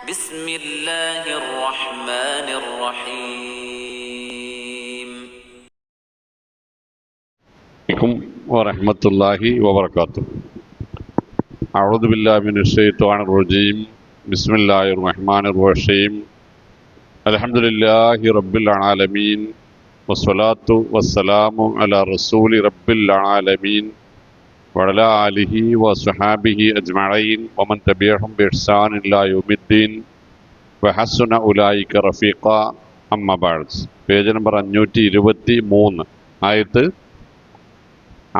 بسم الله الرحمن الرحيم. عليكم ورحمة الله وبركاته. أعوذ بالله من الشيطان الرجيم. بسم الله الرحمن الرحيم. الحمد لله رب العالمين والصلاة والسلام على رسول رب العالمين وعلى آله وصحابه أجمعين ومن تبعهم بإحسان إلى يوم الدين وحسن أولئك رفيقا. أما بعد. Page number 523 ആയത്ത്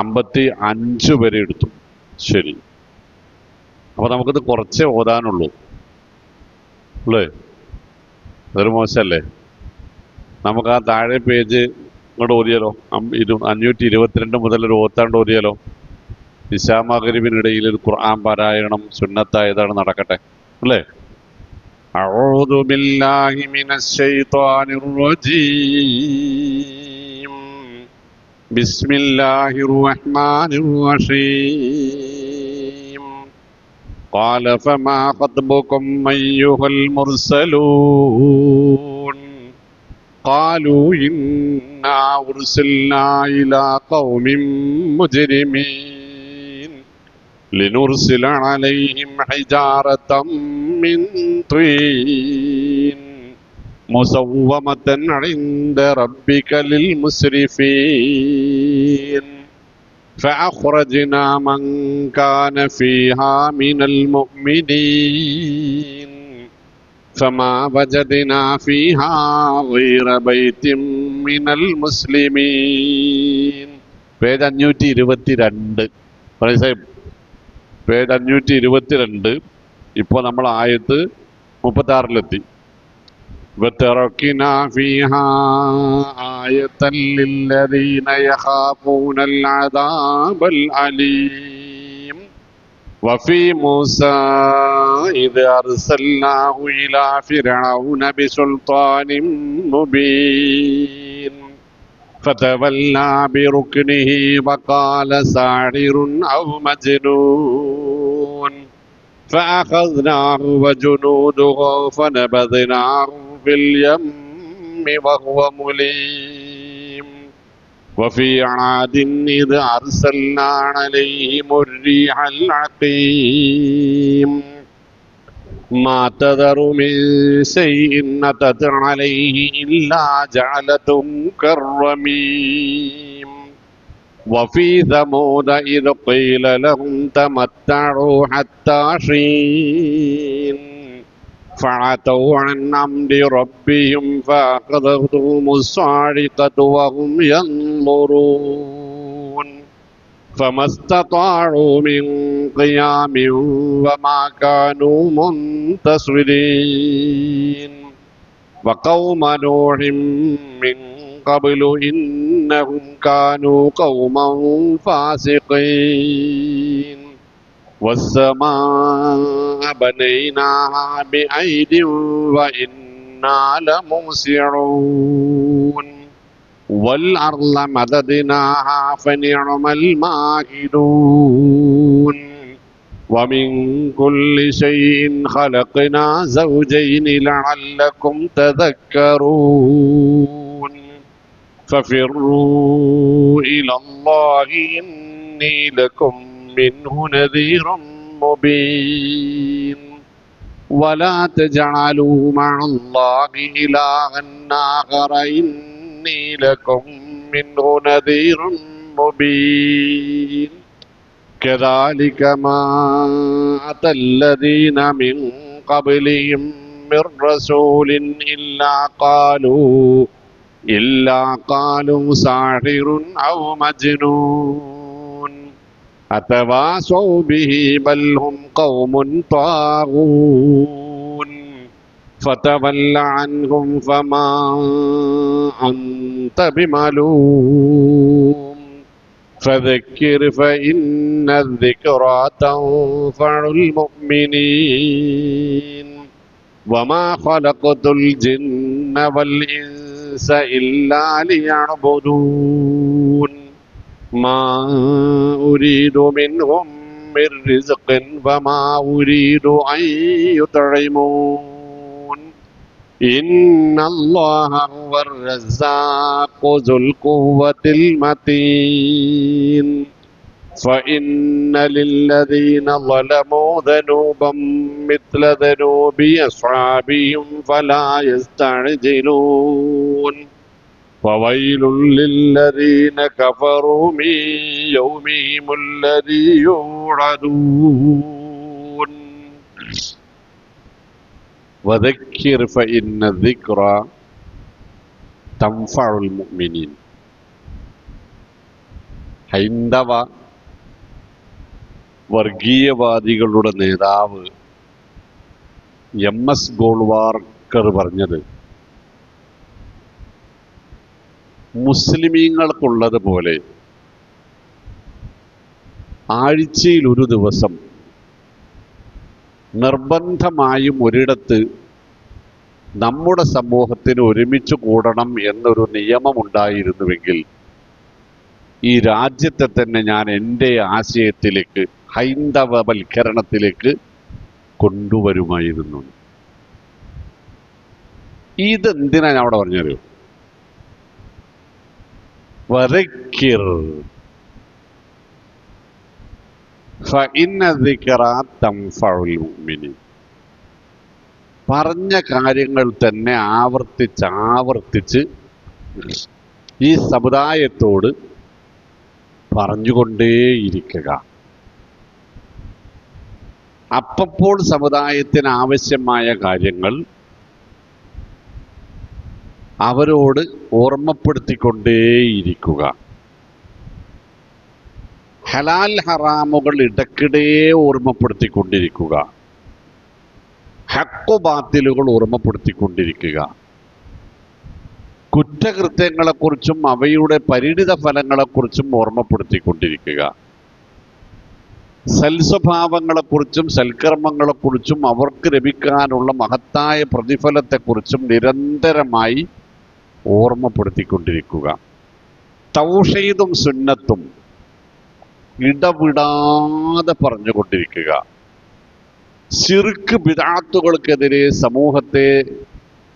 55 വരെ എടുത്തു. ശരി, അപ്പോൾ നമുക്കിത് കുറച്ചേ ഓതാനുള്ളൂ അല്ലേ? അതൊരു മോശമല്ലേ? നമുക്ക് ആ താഴെ പേജ് ഇങ്ങോട്ട് ഓതിയാലോ? 522 മുതൽ ഒരു ഓത്താണ്ട് ഓതിയാലോ? ഇശാ മഗ്‌രിബിനിടയിൽ ഒരു ഖുർആൻ പാരായണം സുന്നത്തായതാണ്, നടക്കട്ടെ അല്ലേ? അഊദു ബില്ലാഹി മിനശ് ശൈത്വാനിർ റജീം. ബിസ്മില്ലാഹിർ റഹ്മാനിർ റഹീം. ഖാല ഫമാ ഖത്ബുകും അയ്യുഹൽ മുർസലൂൻ. ഖാലൂ ഇന്നാ ഉർസിൽനാ ഇലാ ഖൗമിൻ മുജ്രിമീൻ لنرسل عليهم حجارة من طين مسومة عند ربك للمسرفين فأخرجنا من كان فيها من المؤمنين فما وجدنا فيها غير بيت من المسلمين. പേജ് 522 സാഹിബ്, പേജ് 522. ഇപ്പോൾ നമ്മൾ ആയത്ത് 36 وتركنا فيها آية للذين يخافون العذاب الأليم وفي موسى إذ أرسلناه إلى فرعون بسلطان مبين فتولى بركنه وقال ساحر أو مجنون فأخذناه وجنوده فنبذناه في اليم وهو مليم. وفي عاد إذ أرسلنا عليهم الريح العقيم ما تذر من شيء أتت عليه إلا جعلته كالرميم. وفي ثمود إذ قيل لهم تمتعوا حتى حين فعتوا عن أمر ربهم فأخذتهم الصاعقة وهم ينظرون فما استطاعوا من قيام وما كانوا منتصرين. وقوم نوح من قبل إنهم كانوا قوما فاسقين. والسماء بنيناها بأيد وإنا لموسعون والأرض مددناها فنعم الماهدون. ومن كل شيء خلقنا زوجين لعلكم تذكرون. ففروا إلى الله إني لكم منه نذير مبين. ولا تجعلوا مع الله إلها آخر إني لكم منه نذير مبين. كذلك ما أتى الذين من قبلهم من رسول إلا قالوا ساحر أو مجنون أتواصوا به بل هم قوم طاغون. فتول عنهم فما أنت بملوم فذكر فإن الذكرى تنفع المؤمنين. وما خلقت الجن والإنس إلا ليعبدون ما أريد منهم من رزق وما أريد أن يطعمون إن الله هو الرزاق ذو القوة المتين فإن للذين ظلموا ذنوبا مثل ذنوب أصحابهم فلا يستعجلون فويل للذين كفروا من يومهم الذي يوعدون وذكر فإن الذكرى تنفع المؤمنين. ഹൈന്ദവ വർഗീയവാദികളുടെ നേതാവ് MS ഗോൾവാർക്കർ പറഞ്ഞത് മുസ്ലിമീങ്ങൾക്കുള്ളതുപോലെ ആഴ്ചയിൽ ഒരു ദിവസം നിർബന്ധമായും ഒരിടത്ത് നമ്മുടെ സമൂഹത്തിന് ഒരുമിച്ച് കൂടണം എന്നൊരു നിയമമുണ്ടായിരുന്നുവെങ്കിൽ ഈ രാജ്യത്തെ തന്നെ ഞാൻ എൻ്റെ ആശയത്തിലേക്ക്, ഹൈന്ദവവൽക്കരണത്തിലേക്ക് കൊണ്ടുവരുമായിരുന്നു. ഇതെന്തിനാ ഞാൻ അവിടെ പറഞ്ഞത്? വദക്കിർ ഫഇന്ന ദിക്റ തൻഫഉൽ മുഅ്മിനീൻ. പറഞ്ഞ കാര്യങ്ങൾ തന്നെ ആവർത്തിച്ച് ഈ സമുദായത്തോട് പറഞ്ഞുകൊണ്ടേയിരിക്കുക. അപ്പോൾ സമുദായത്തിന് ആവശ്യമായ കാര്യങ്ങൾ അവരോട് ഓർമ്മപ്പെടുത്തിക്കൊണ്ടേയിരിക്കുക. ഹലാൽ ഹറാമുകൾ ഇടയ്ക്കിടെ ഓർമ്മപ്പെടുത്തിക്കൊണ്ടിരിക്കുക. ഹക്കു ബാത്തിലുകൾ ഓർമ്മപ്പെടുത്തിക്കൊണ്ടിരിക്കുക. കുറ്റകൃത്യങ്ങളെക്കുറിച്ചും അവയുടെ പരിണിത ഫലങ്ങളെക്കുറിച്ചും ഓർമ്മപ്പെടുത്തിക്കൊണ്ടിരിക്കുക. സൽസ്വഭാവങ്ങളെക്കുറിച്ചും സൽക്കർമ്മങ്ങളെക്കുറിച്ചും അവർക്ക് ലഭിക്കാനുള്ള മഹത്തായ പ്രതിഫലത്തെക്കുറിച്ചും നിരന്തരമായി ഓർമ്മപ്പെടുത്തിക്കൊണ്ടിരിക്കുക. തൗഹീദും സുന്നത്തും ഇടവിടാതെ പറഞ്ഞുകൊണ്ടിരിക്കുക. ശിർക്ക് ബിദ്അത്തുകൾക്കെതിരെ സമൂഹത്തെ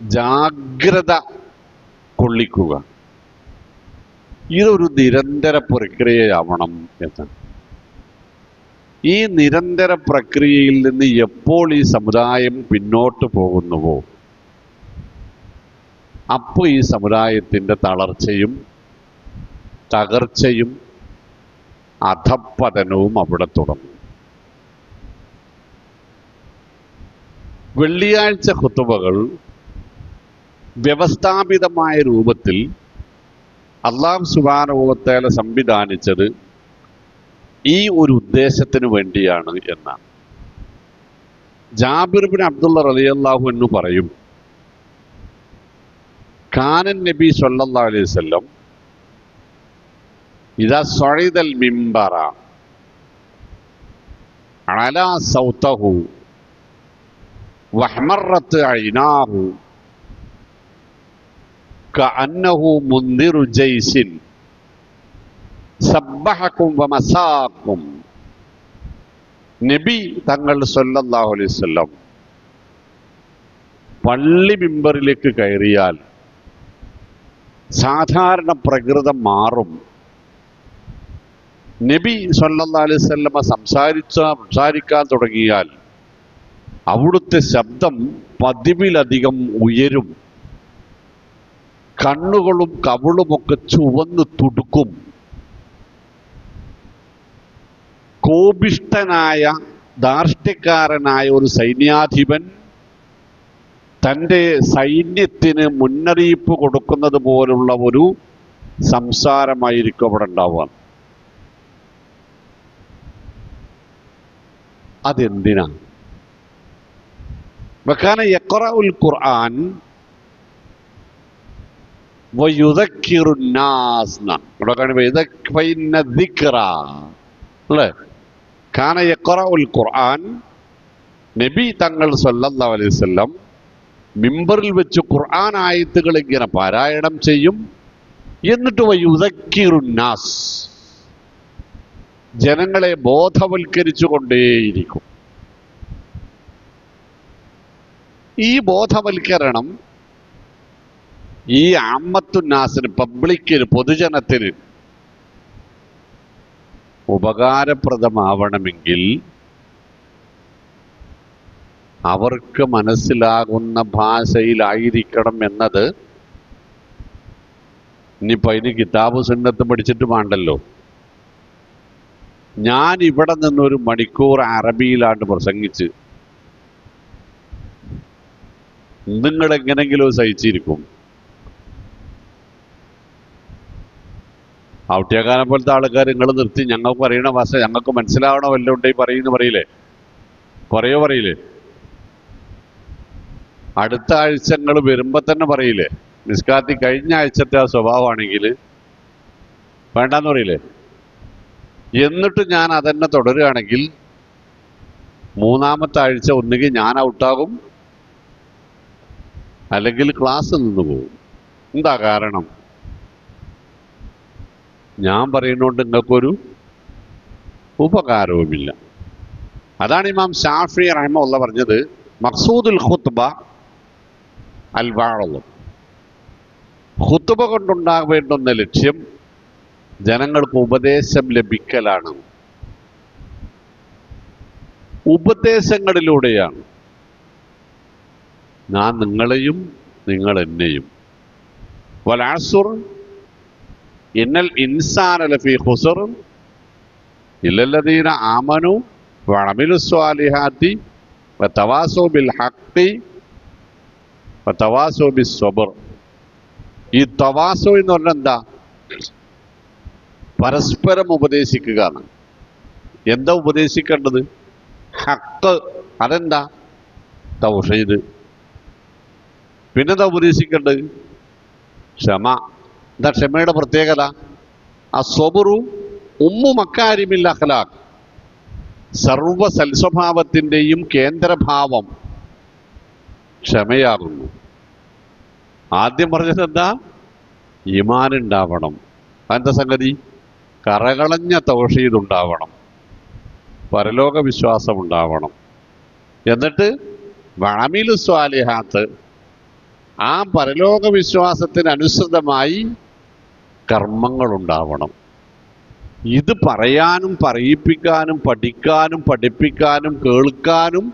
ജാഗ്രത കൊള്ളിക്കുക. ഇതൊരു നിരന്തര പ്രക്രിയയാവണം എന്ന്. ഈ നിരന്തര പ്രക്രിയയിൽ നിന്ന് എപ്പോൾ ഈ സമുദായം പിന്നോട്ട് പോകുന്നുവോ അപ്പോൾ ഈ സമുദായത്തിൻ്റെ തളർച്ചയും തകർച്ചയും അധപ്പതനവും അവിടെ തുടങ്ങും. വെള്ളിയാഴ്ച ഖുതുബകൾ വ്യവസ്ഥാപിതമായ രൂപത്തിൽ അല്ലാഹു സുബ്ഹാനഹു വ തആല സംവിധാനിച്ചത് ഈ ഒരു ഉദ്ദേശത്തിന് വേണ്ടിയാണ് എന്നാണ്. ജാബിർ ബിൻ അബ്ദുള്ള റളിയല്ലാഹു അൻഹു പറയും, കാനൻ നബി സ്വല്ലല്ലാഹു അലൈഹി വസല്ലം ഇദാ സഅദൽ മിംബറ അലാ സൗതഹു വഹ്മറത് ഐനാഹു കഅന്നഹു മുൻദിറു ജയ്സിൻ സബ്ബഹക്കും വമസാക്കും. നബി തങ്ങൾ സ്വല്ലല്ലാഹു അലൈഹി വസല്ലം പള്ളി മിമ്പറിലേക്ക് കയറിയാൽ സാധാരണ പ്രകൃതം മാറും. നബി സ്വല്ലല്ലാഹു അലൈഹി വസല്ലം സംസാരിക്കാൻ തുടങ്ങിയാൽ അവിടുത്തെ ശബ്ദം പതിവിലധികം ഉയരും. കണ്ണുകളും കവിളുമൊക്കെ ചുവന്നു തുടുക്കും. കോപിഷ്ഠനായ ധാർഷ്ട്യക്കാരനായ ഒരു സൈന്യാധിപൻ തൻ്റെ സൈന്യത്തിന് മുന്നറിയിപ്പ് കൊടുക്കുന്നത് പോലുള്ള ഒരു സംസാരമായിരിക്കും അവിടെ ഉണ്ടാവുക. അതെന്തിനാണ്? വകാന യഖറഉൽ ഖുർആൻ വയുദക്കിറുൻ നാസ്. ഇവിടെ കാണുമ്പോൾ അല്ലേ? കാന യഖറഉൽ ഖുർആൻ, നബി തങ്ങൾ സ്വല്ലല്ലാഹു അലൈഹി വസല്ലം മിമ്പറിൽ വെച്ച് ഖുർആൻ ആയത്തുകൾ ഇങ്ങനെ പാരായണം ചെയ്യും. എന്നിട്ട് വയുദക്കിറുൻ നാസ്, ജനങ്ങളെ ബോധവൽക്കരിച്ചു കൊണ്ടേയിരിക്കും. ഈ ബോധവൽക്കരണം ഈ ആമ്മത്തുന്നാസിന്, പബ്ലിക്കിന്, പൊതുജനത്തിന് ഉപകാരപ്രദമാവണമെങ്കിൽ അവർക്ക് മനസ്സിലാകുന്ന ഭാഷയിലായിരിക്കണം എന്നത്. ഇനിയിപ്പോൾ അതിന് കിതാബ് സുന്നത്ത് പഠിച്ചിട്ട് വേണ്ടല്ലോ. ഞാൻ ഇവിടെ നിന്നൊരു മണിക്കൂർ അറബിയിലാണ് പ്രസംഗിച്ച് നിങ്ങൾ എങ്ങനെങ്കിലും സഹിച്ചിരിക്കും. ഔട്ട്യാക്കാനെ പോലത്തെ ആൾക്കാർ നിങ്ങൾ നിർത്തി ഞങ്ങൾക്ക് പറയണ ഭാഷ ഞങ്ങൾക്ക് മനസ്സിലാവണ വല്ലതും ഉണ്ടെങ്കിൽ പറയില്ലേ? പറയില്ലേ? അടുത്ത ആഴ്ച നിങ്ങൾ വരുമ്പോൾ തന്നെ പറയില്ലേ? മിസ്കാത്തി കഴിഞ്ഞ ആഴ്ചത്തെ ആ സ്വഭാവമാണെങ്കിൽ വേണ്ടാന്ന് പറയില്ലേ? എന്നിട്ട് ഞാൻ അതന്നെ തുടരുകയാണെങ്കിൽ മൂന്നാമത്തെ ആഴ്ച ഒന്നുകിൽ ഞാൻ ഔട്ടാകും, അല്ലെങ്കിൽ ക്ലാസ് നിന്ന് പോകും. എന്താ കാരണം? ഞാൻ പറയുന്നതുകൊണ്ട് നിങ്ങൾക്കൊരു ഉപകാരവുമില്ല. അതാണ് ഇമാം ഷാഫി റഹിമഹുല്ലാഹ് പറഞ്ഞത്, മഖ്സൂദുൽ ഖുത്ബ അൽ വഅദ്. ഖുത്ബ കൊണ്ടുണ്ടാകേണ്ടുന്ന ലക്ഷ്യം ജനങ്ങൾക്ക് ഉപദേശം ലഭിക്കലാണ്. ഉപദേശങ്ങളിലൂടെയാണ് ഞാൻ നിങ്ങളെയും നിങ്ങൾ എന്നെയും. വൽ അസ്ർ ഇന്നൽ ഇൻസാന ലഫീ ഖുസ്ർ ഇല്ലല്ലദീന ആമനു വഅമിലുസ് സ്വാലിഹാത്തി വതവാസൗ ബിൽ ഹഖ് വതവാസൗ ബിസ് സബ്ർ. ഈ തവാസോ എന്ന് പറഞ്ഞാൽ എന്താ? പരസ്പരം ഉപദേശിക്കുക. എന്താ ഉപദേശിക്കേണ്ടത്? ഹക്ക്. അതെന്താ? തൗഹീദ്. പിന്നെന്താ ഉപദേശിക്കേണ്ടത്? ക്ഷമ. എന്താ ക്ഷമയുടെ പ്രത്യേകത? അസ്വബുറു ഉമ്മു മക്കാരിമിൽ അഖ്ലാഖ്. സർവ സൽസ്വഭാവത്തിൻ്റെയും കേന്ദ്രഭാവം ക്ഷമയാകുന്നു. ആദ്യം പറഞ്ഞത് എന്താ? ഈമാൻ ഉണ്ടാവണം. അതെന്താ സംഗതി? കറകളഞ്ഞ തൗഹീദ് ഉണ്ടാവണം, പരലോക വിശ്വാസം ഉണ്ടാവണം. എന്നിട്ട് വഅമിലു സ്വാലിഹാത്ത്, ആ പരലോക വിശ്വാസത്തിന് അനുസൃതമായി കർമ്മങ്ങൾ ഉണ്ടാവണം. ഇത് പറയാനും പറയിപ്പിക്കാനും പഠിക്കാനും പഠിപ്പിക്കാനും കേൾക്കാനും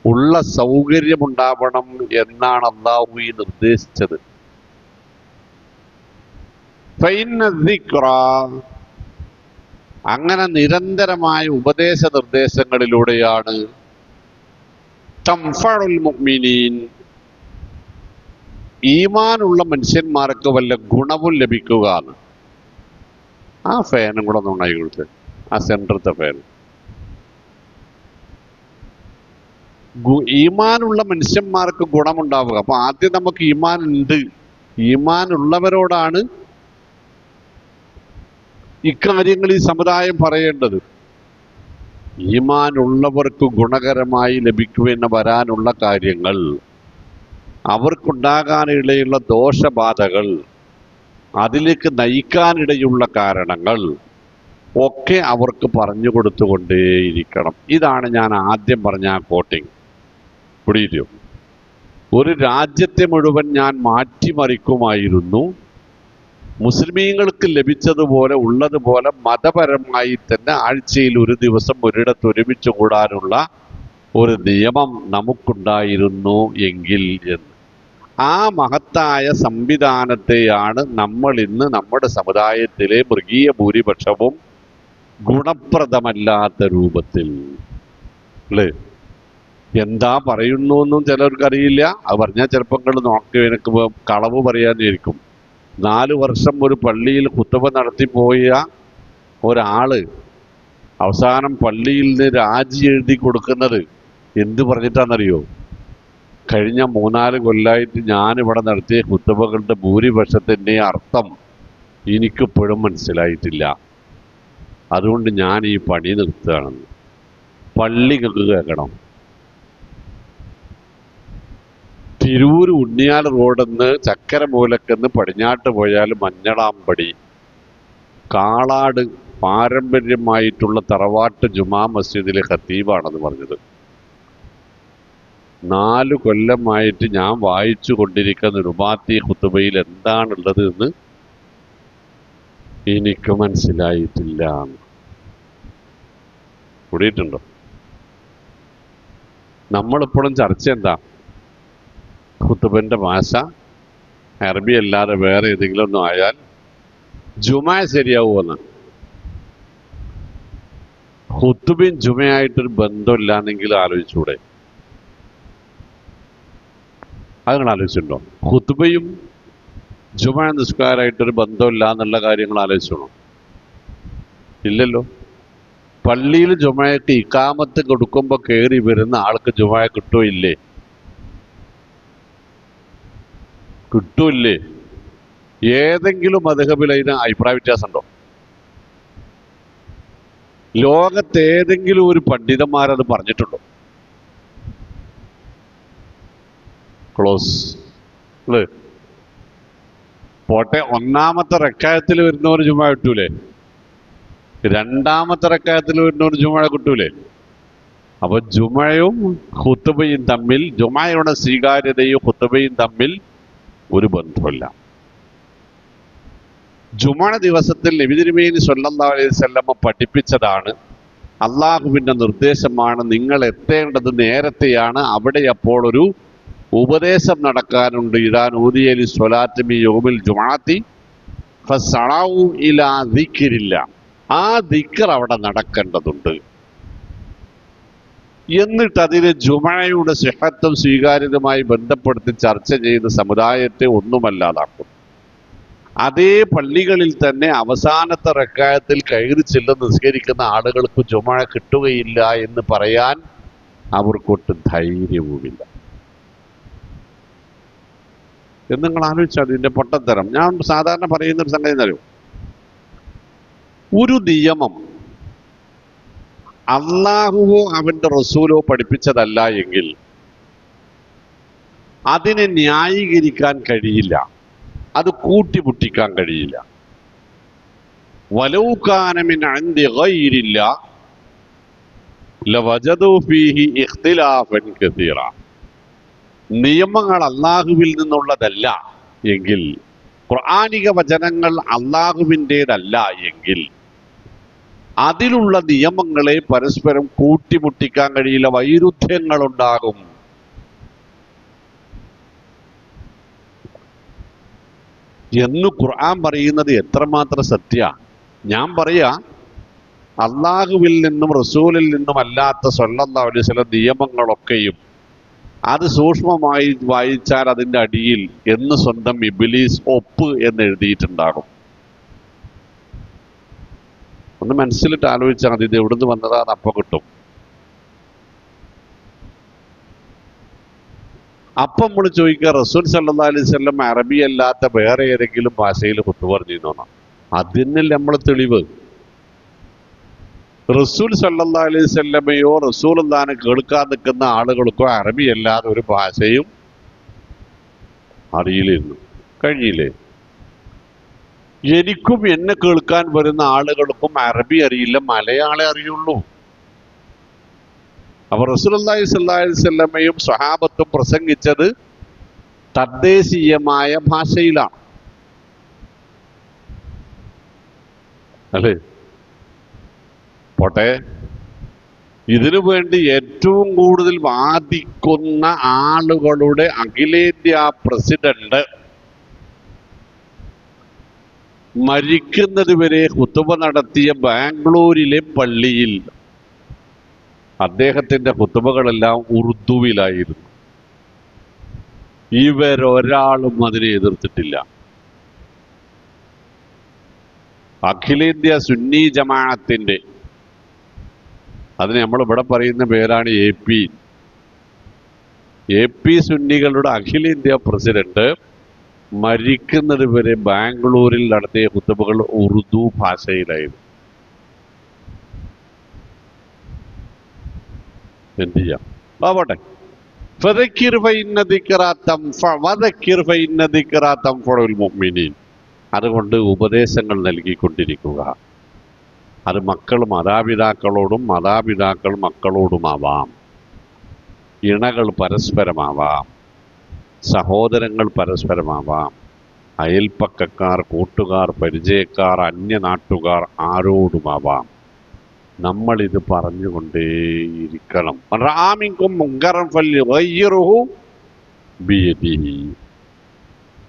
ഉള്ള സൗകര്യമുണ്ടാവണം എന്നാണ് അല്ലാഹു ഈ നിർദ്ദേശിച്ചത്. ഫഇന്ന ദിക്റ, അങ്ങനെ നിരന്തരമായ ഉപദേശ നിർദ്ദേശങ്ങളിലൂടെയാണ് തൻഫഉൽ മുഅ്മിനീൻ, ഈമാനുള്ള മനുഷ്യന്മാർക്ക് വല്ല ഗുണവും ലഭിക്കുക. ആ ഫാനും കൂടെ ഒന്ന് ഉണ്ടായി കൊടുത്ത്, ആ സെൻറ്ററത്തെ ഫാൻ. ഈമാനുള്ള മനുഷ്യന്മാർക്ക് ഗുണമുണ്ടാവുക. അപ്പൊ ആദ്യം നമുക്ക് ഈമാൻ ഉണ്ട്. ഈമാൻ ഉള്ളവരോടാണ് ഇക്കാര്യങ്ങൾ ഈ സമുദായം പറയേണ്ടത്. ഈമാൻ ഉള്ളവർക്ക് ഗുണകരമായി ലഭിക്കുമെന്ന് വരാനുള്ള കാര്യങ്ങൾ, അവർക്കുണ്ടാകാനിടയുള്ള ദോഷബാധകൾ, അതിലേക്ക് നയിക്കാനിടയുള്ള കാരണങ്ങൾ ഒക്കെ അവർക്ക് പറഞ്ഞു കൊടുത്തുകൊണ്ടേയിരിക്കണം. ഇതാണ് ഞാൻ ആദ്യം പറഞ്ഞ ആ കോട്ടിങ്. പിടിയില്ലോ? ഒരു രാജ്യത്തെ മുഴുവൻ ഞാൻ മാറ്റിമറിക്കുമായിരുന്നു. മുസ്ലിമീങ്ങൾക്ക് ലഭിച്ചതുപോലെ ഉള്ളതുപോലെ മതപരമായി തന്നെ ആഴ്ചയിൽ ഒരു ദിവസം ഒരിടത്ത് ഒരുമിച്ച് കൂടാനുള്ള ഒരു നിയമം നമുക്കുണ്ടായിരുന്നു എങ്കിൽ എന്ന്. ആ മഹത്തായ സംവിധാനത്തെയാണ് നമ്മൾ ഇന്ന് നമ്മുടെ സമുദായത്തിലെ മൃഗീയ ഭൂരിപക്ഷവും ഗുണപ്രദമല്ലാത്ത രൂപത്തിൽ അല്ലേ എന്താ പറയുന്നു എന്നും ചിലർക്കറിയില്ല. അത് പറഞ്ഞാൽ ചിലപ്പോൾ നോക്കി എനിക്ക് കളവ് പറയാനായിരിക്കും. 4 വർഷം ഒരു പള്ളിയിൽ ഖുത്ബ നടത്തിപ്പോയ ഒരാള് അവസാനം പള്ളിയിൽ നിന്ന് രാജി എഴുതി കൊടുക്കുന്നത് എന്ത് പറഞ്ഞിട്ടാണെന്നറിയോ? കഴിഞ്ഞ 3-4 കൊല്ലമായിട്ട് ഞാനിവിടെ നടത്തിയ ഖുത്ബകളുടെ ഭൂരിപക്ഷത്തിൻ്റെ അർത്ഥം എനിക്കിപ്പോഴും മനസ്സിലായിട്ടില്ല, അതുകൊണ്ട് ഞാൻ ഈ പണി നിർത്തുകയാണെന്ന്. പള്ളികൾക്ക് കേൾക്കണം. തിരൂർ ഉണ്ണിയാൽ റോഡെന്ന് ചക്കരമൂലക്കെന്ന് പടിഞ്ഞാട്ട് പോയാൽ മഞ്ഞളാമ്പടി കാളാട് പാരമ്പര്യമായിട്ടുള്ള തറവാട്ട് ജുമാ മസ്ജിദിലെ ഖത്തീബാണെന്ന് പറഞ്ഞത്. 4 കൊല്ലമായിട്ട് ഞാൻ വായിച്ചു കൊണ്ടിരിക്കുന്ന റുബാത്തി ഖുതുബയിൽ എന്താണുള്ളത് എന്ന് എനിക്ക് മനസ്സിലായിട്ടില്ല. കൂടിയിട്ടുണ്ടോ? നമ്മളിപ്പോഴും ചർച്ച എന്താ? ഖുതുബന്റെ ഭാഷ അറബി അല്ലാതെ വേറെ ഏതെങ്കിലും ഒന്നും ആയാൽ ജുമാ ശരിയാവുമെന്ന്. ഖുതുബയും ജുമയായിട്ടൊരു ബന്ധമില്ലാന്നെങ്കിൽ ആലോചിച്ചൂടെ? അത് നിങ്ങൾ ആലോചിച്ചിട്ടുണ്ടോ? ഖുതുബയും ജുമാ നിസ്കാരമായിട്ടൊരു ബന്ധമില്ല എന്നുള്ള കാര്യങ്ങൾ ആലോചിച്ചോണോ? ഇല്ലല്ലോ. പള്ളിയിൽ ജുമയ്ക്ക് ഇക്കാമത്ത് കൊടുക്കുമ്പോൾ കയറി വരുന്ന ആൾക്ക് ജുമ കിട്ടോ ഇല്ലേ? കിട്ടൂല്ലേ? ഏതെങ്കിലും മദ്ഹബിൽ അതിന് അഭിപ്രായ വ്യത്യാസം ഉണ്ടോ? ലോകത്ത് ഏതെങ്കിലും ഒരു പണ്ഡിതന്മാരത് പറഞ്ഞിട്ടുണ്ടോ? ക്ലോസ് അല്ലേ? പോട്ടെ, ഒന്നാമത്തെ റക്കായത്തിൽ വരുന്നവർ ജുമ കിട്ടൂലേ? രണ്ടാമത്തെ റക്കായത്തിൽ വരുന്നവർ ജുമ കിട്ടൂലേ? അപ്പൊ ജുമയും ഖുതുബയും തമ്മിൽ, ജുമയുടെ സ്വീകാര്യതയും ഖുതുബയും തമ്മിൽ ഒരു ബന്ധമില്ല. ജുമ ദിവസത്തിൽ നബി തിരുമേനി സ്വല്ലല്ലാഹു അലൈഹി വസല്ലം പഠിപ്പിച്ചതാണ്, അള്ളാഹുവിന്റെ നിർദ്ദേശമാണ്, നിങ്ങൾ എത്തേണ്ടത് നേരത്തെയാണ്, അവിടെ അപ്പോൾ ഒരു ഉപദേശം നടക്കാനുണ്ട്. ഇദാ നൂദിയ ലിസ്സലാത്തി മിൻ യൗമിൽ ജുമുഅത്തി ഫസ്അഉ ഇലാ ദിക്രില്ല. ആ ദിക്ർ അവിടെ നടക്കേണ്ടതുണ്ട്. എന്നിട്ട് അതിന് ജുമയുടെ സിഹത്തും സ്വീകാര്യതയുമായി ബന്ധപ്പെടുത്തി ചർച്ച ചെയ്ത് സമുദായത്തെ ഒന്നുമല്ലാതാക്കും. അതേ പള്ളികളിൽ തന്നെ അവസാനത്തെ റക്കായത്തിൽ കയറി ചെല്ലുന്ന നിസ്കരിക്കുന്ന ആളുകൾക്ക് ജുമ കിട്ടുകയില്ല എന്ന് പറയാൻ അവർക്കൊട്ടും ധൈര്യവുമില്ല. എന്ന് നിങ്ങൾ ആലോചിച്ചാൽ ഇതിന്റെ പൊട്ടത്തരം. ഞാൻ സാധാരണ പറയുന്നൊരു സംഗതി എന്നറിയോ? ഒരു നിയമം അള്ളാഹുവോ അവന്റെ റസൂലോ പഠിപ്പിച്ചതല്ല എങ്കിൽ അതിനെ ന്യായീകരിക്കാൻ കഴിയില്ല, അത് കൂട്ടിമുട്ടിക്കാൻ കഴിയില്ല. വലൗ കാന മിൻ ഇൻദി ഗൈരില്ലാഹ് ലവജദൂ ഫീഹി ഇഖ്തിലാഫൻ കസീറ. നിയമങ്ങൾ അള്ളാഹുവിൽ നിന്നുള്ളതല്ല എങ്കിൽ, ഖുർആനിക വചനങ്ങൾ അള്ളാഹുവിൻ്റെതല്ല എങ്കിൽ അതിലുള്ള നിയമങ്ങളെ പരസ്പരം കൂട്ടിമുട്ടിക്കാൻ കഴിയില്ല, വൈരുദ്ധ്യങ്ങളുണ്ടാകും. എന്ന് ഖുർആൻ പറയുന്നത് എത്രമാത്രം സത്യ. ഞാൻ പറയാ, അള്ളാഹുവിൽ നിന്നും റസൂലിൽ നിന്നും അല്ലാത്ത സ്വല്ലല്ലാഹു അലൈഹി വസല്ലം നിയമങ്ങളൊക്കെയും അത് സൂക്ഷ്മമായി വായിച്ചാൽ അതിൻ്റെ അടിയിൽ എന്ന് സ്വന്തം ഇബ്ലീസ് ഒപ്പ് എന്ന് എഴുതിയിട്ടുണ്ടാകും. ഒന്ന് മനസ്സിലിട്ട് ആലോചിച്ചാൽ മതി, ഇത് എവിടുന്ന് വന്നതാന്ന് അപ്പം കിട്ടും. അപ്പം നമ്മൾ ചോദിക്കുക, റസൂൽ സല്ലല്ലാഹു അലൈഹി വസല്ലം അറബി അല്ലാത്ത വേറെ ഏതെങ്കിലും ഭാഷയിൽ ഖുത്ബ പറഞ്ഞിരുന്നോ? അതിനല്ല നമ്മൾ തെളിവ്. റസൂൽ സല്ലല്ലാഹു അലൈഹി വസല്ലമയോ റസൂലുള്ളാഹിനെ കേൾക്കാൻ നിൽക്കുന്ന ആളുകൾക്കോ അറബി അല്ലാതെ ഒരു ഭാഷയും അറിയില്ലായിരുന്നു. കഴിഞ്ഞില്ലേ? എനിക്കും എന്നെ കേൾക്കാൻ വരുന്ന ആളുകൾക്കും അറബി അറിയില്ല, മലയാളേ അറിയുള്ളൂ. അപ്പൊ റസൂലുള്ളാഹി സ്വല്ലല്ലാഹു അലൈഹി വസല്ലമയും സ്വഹാബത്തും പ്രസംഗിച്ചത് തദ്ദേശീയമായ ഭാഷയിലാണ് അല്ലേ? പോട്ടെ, ഇതിനു വേണ്ടി ഏറ്റവും കൂടുതൽ വാദിക്കുന്ന ആളുകളുടെ അഖിലേന്ത്യാ പ്രസിഡന്റ് മരിക്കുന്നത് വരെ ഖുതുബ നടത്തിയ ബാംഗ്ലൂരിലെ പള്ളിയിൽ അദ്ദേഹത്തിന്റെ ഖുതുബകളെല്ലാം ഉറുദുവിലായിരുന്നു. ഇവരൊരാളും അതിനെ എതിർത്തിട്ടില്ല. അഖിലേന്ത്യാ സുന്നി ജമാഅത്തിന്റെ, അതിന് നമ്മളിവിടെ പറയുന്ന പേരാണ് AP സുന്നികളുടെ അഖിലേന്ത്യാ പ്രസിഡന്റ് മരിക്കുന്നത് വരെ ബാംഗ്ലൂരിൽ നടത്തിയ ഖുതുബകൾ ഉറുദു ഭാഷയിലായിരുന്നു. എന്ത് ചെയ്യാം? പോട്ടെ. ഫദക്കിർ ഫഇന്ന ദിക്റാ തൻഫഉ വദക്കിർ ഫഇന്ന ദിക്റാ തൻഫഉൽ മുഅ്മിനീൻ. അതുകൊണ്ട് ഉപദേശങ്ങൾ നൽകിക്കൊണ്ടിരിക്കുക. അത് മക്കൾ മാതാപിതാക്കളോടും മാതാപിതാക്കൾ മക്കളോടുമാവാം. ഇണകൾ പരസ്പരമാവാം, സഹോദരങ്ങൾ പരസ്പരമാവാം, അയൽപ്പക്കക്കാർ, കൂട്ടുകാർ, പരിചയക്കാർ, അന്യനാട്ടുകാർ, ആരോടുമാവാം. നമ്മളിത് പറഞ്ഞുകൊണ്ടേയിരിക്കണം. റാമിൻകും മുങ്കറൻ ഫല്യുഗയ്യിറുഹു ബിയദിഹി.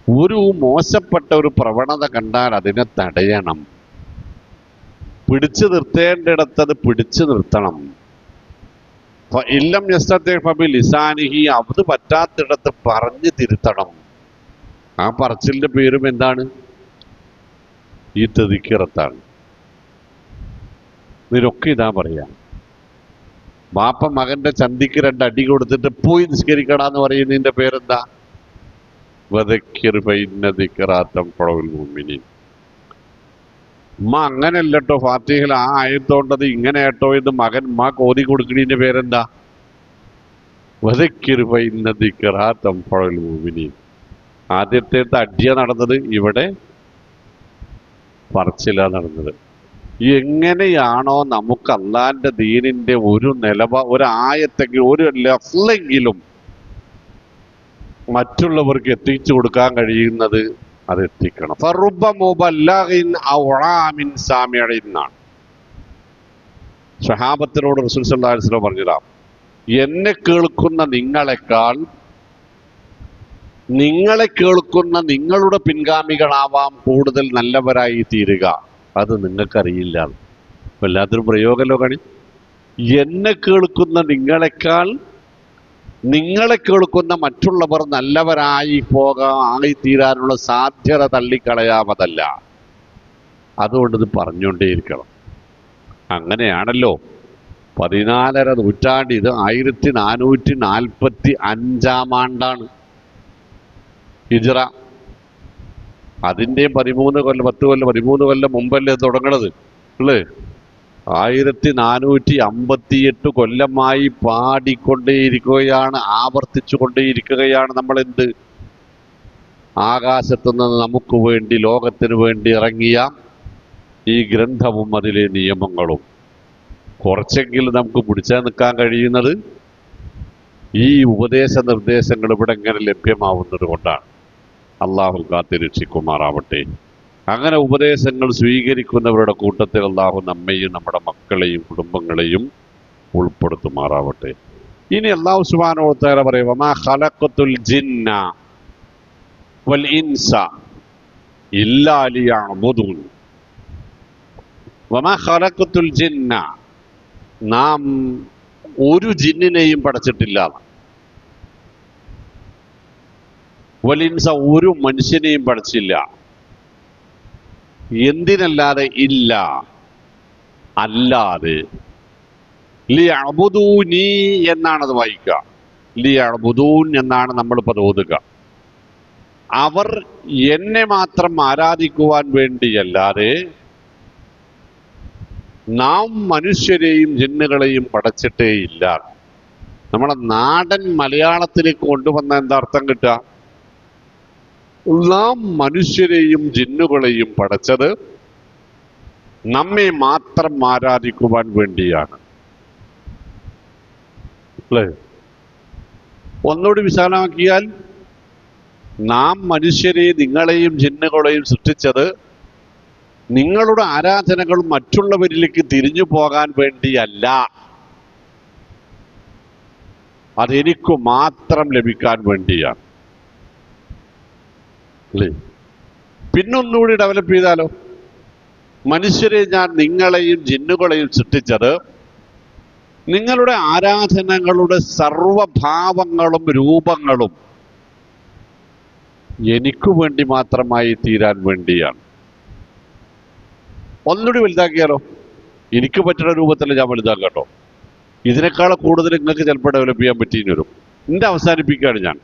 ഒരു മോശപ്പെട്ട ഒരു പ്രവണത കണ്ടാൽ അതിനെ തടയണം. പിടിച്ചു നിർത്തേണ്ടിടത്ത് അത് പിടിച്ചു നിർത്തണം. ഇല്ലം യസ്തത്തി' ഫബിലിസാനിഹി. അത് പറ്റാത്തിടത്ത് പറഞ്ഞു തിരുത്തണം. ആ പറച്ചിലിന്റെ പേരും എന്താണ്? ഈ തെദിക്കിറത്താണ്. ഇതിലൊക്കെ ഇതാ പറയാം. ബാപ്പ മകന്റെ ചന്തിക്ക് 2 അടി കൊടുത്തിട്ട് പോയി നിസ്കരിക്കടാന്ന് പറയുന്നതിന്റെ പേരെന്താ? വദക്കിർ ഫഇന്ന ദിക്റാ തൻഫഉൽ മുഅ്മിനീൻ. ഉമ്മ അങ്ങനെയല്ലട്ടോ ഫാത്തിഹയിൽ ആ ആയത്തോണ്ടത് ഇങ്ങനെ കേട്ടോ എന്ന് മകൻ ഉമ്മാക്ക് ഓതി കൊടുക്കുന്നതിന്റെ പേരെന്താ? വദക്കിർ ഫഇന്ന ദിക്റാ തൻഫഉൽ മുഅ്മിനീൻ. ആദ്യത്തെ അടിയ നടന്നത്, ഇവിടെ പറച്ചില നടന്നത്. എങ്ങനെയാണോ നമുക്ക് അള്ളാന്റെ ദീനിന്റെ ഒരു ഒരു ആയത്തെങ്കിലും ഒരു ലഫ്ലെങ്കിലും മറ്റുള്ളവർക്ക് എത്തിച്ചു കൊടുക്കാൻ കഴിയുന്നത് അത് എത്തിക്കണം. ഫറുബ്ബ മുബല്ലഗിൻ ഔഅ മിൻ സാമിഇൻ എന്നാണ് സ്വഹാബത്തിനോട് റസൂൽ സല്ലല്ലാഹു അലൈഹി വസല്ലം പറഞ്ഞതാ. എന്നെ കേൾക്കുന്ന നിങ്ങളെ കേൾക്കുന്ന നിങ്ങളുടെ പിൻഗാമികളാവാം കൂടുതൽ നല്ലവരായി തീരുക. അത് നിങ്ങൾക്കറിയില്ല. വല്ലാത്തൊരു പ്രയോഗമല്ലോ കാണി. എന്നെ കേൾക്കുന്ന നിങ്ങളെ കേൾക്കുന്ന മറ്റുള്ളവർ നല്ലവരായി ആയി തീരാനുള്ള സാധ്യത തള്ളിക്കളയാമതല്ല. അതുകൊണ്ട് ഇത് പറഞ്ഞുകൊണ്ടേയിരിക്കണം. അങ്ങനെയാണല്ലോ 14ാം നൂറ്റാണ്ട്. ഇത് 1445 ആണ്ടാണ് ഹിജ്റ. അതിൻ്റെ 13 കൊല്ലം മുമ്പല്ലേ തുടങ്ങണത് അല്ലേ? 1458 കൊല്ലമായി പാടിക്കൊണ്ടേയിരിക്കുകയാണ്, ആവർത്തിച്ചു കൊണ്ടേയിരിക്കുകയാണ്. നമ്മളെന്ത്? ആകാശത്തുനിന്ന് നമുക്ക് വേണ്ടി, ലോകത്തിന് വേണ്ടി ഇറങ്ങിയ ഈ ഗ്രന്ഥവും അതിലെ നിയമങ്ങളും. കുറച്ചെങ്കിലും നമുക്ക് പിടിച്ചാൽ നിൽക്കാൻ കഴിയുന്നത് ഈ ഉപദേശ നിർദ്ദേശങ്ങൾ ഇവിടെ ഇങ്ങനെ ലഭ്യമാവുന്നത് കൊണ്ടാണ്. അള്ളാഹു കാത്തിരക്ഷിക്കുമാറാവട്ടെ. അങ്ങനെ ഉപദേശങ്ങൾ സ്വീകരിക്കുന്നവരുടെ കൂട്ടത്തിൽ അള്ളാഹു നമ്മെയും നമ്മുടെ മക്കളെയും കുടുംബങ്ങളെയും ഉൾപ്പെടുത്തുമാറാവട്ടെ. ഇനി അള്ളാഹു സുബ്ഹാനഹു വ തആല പറയും, വമാ ഖലഖതുൽ ജിന്ന വൽ ഇൻസ ഇല്ലാ ലിയഅ്ബുദൂൻ. വമാ ഖലഖതുൽ ജിന്ന, നാം ഒരു ജിന്നിനെയും പടച്ചിട്ടില്ല. വൽ ഇൻസ, ഒരു മനുഷ്യനെയും പടച്ചില്ല. എന്തിനല്ലാതെ? ഇല്ല, അല്ലാതെ. ലിയഅ്ബുദൂനി എന്നാണത് വായിക്കുക. ലിയഅ്ബുദൂൻ എന്നാണ് നമ്മളിപ്പോൾ ഓതുക. അവർ എന്നെ മാത്രം ആരാധിക്കുവാൻ വേണ്ടിയല്ലാതെ നാം മനുഷ്യരെയും ജിന്നുകളെയും പടച്ചിട്ടേയില്ല. നമ്മളെ നാടൻ മലയാളത്തിലേക്ക് കൊണ്ടുവന്ന എന്താ അർത്ഥം കിട്ടുക? നാം മനുഷ്യരെയും ജിന്നുകളെയും പടച്ചത് നമ്മെ മാത്രം ആരാധിക്കുവാൻ വേണ്ടിയാണ് അല്ലേ? ഒന്നുകൂടി വിശാലമാക്കിയാൽ, നാം മനുഷ്യരെ, നിങ്ങളെയും ജിന്നുകളെയും സൃഷ്ടിച്ചത് നിങ്ങളുടെ ആരാധനകൾ മറ്റുള്ളവരിലേക്ക് തിരിഞ്ഞു പോകാൻ വേണ്ടിയല്ല, അതെനിക്കു മാത്രം ലഭിക്കാൻ വേണ്ടിയാണ് അല്ലേ? പിന്നൊന്നുകൂടി ഡെവലപ്പ് ചെയ്താലോ? മനുഷ്യരെ ഞാൻ നിങ്ങളെയും ജിന്നുകളെയും സൃഷ്ടിച്ചത് നിങ്ങളുടെ ആരാധനകളുടെ സർവഭാവങ്ങളും രൂപങ്ങളും എനിക്കു വേണ്ടി മാത്രമായി തീരാൻ വേണ്ടിയാണ്. ഒന്നുകൂടി വലുതാക്കിയാലോ? എനിക്ക് പറ്റുന്ന രൂപത്തിൽ ഞാൻ വലുതാക്കാം കേട്ടോ. ഇതിനേക്കാൾ കൂടുതൽ നിങ്ങൾക്ക് ചിലപ്പോൾ ഡെവലപ്പ് ചെയ്യാൻ പറ്റിയെന്ന് വരും. എന്റെ അവസാനിപ്പിക്കുകയാണ് ഞാൻ.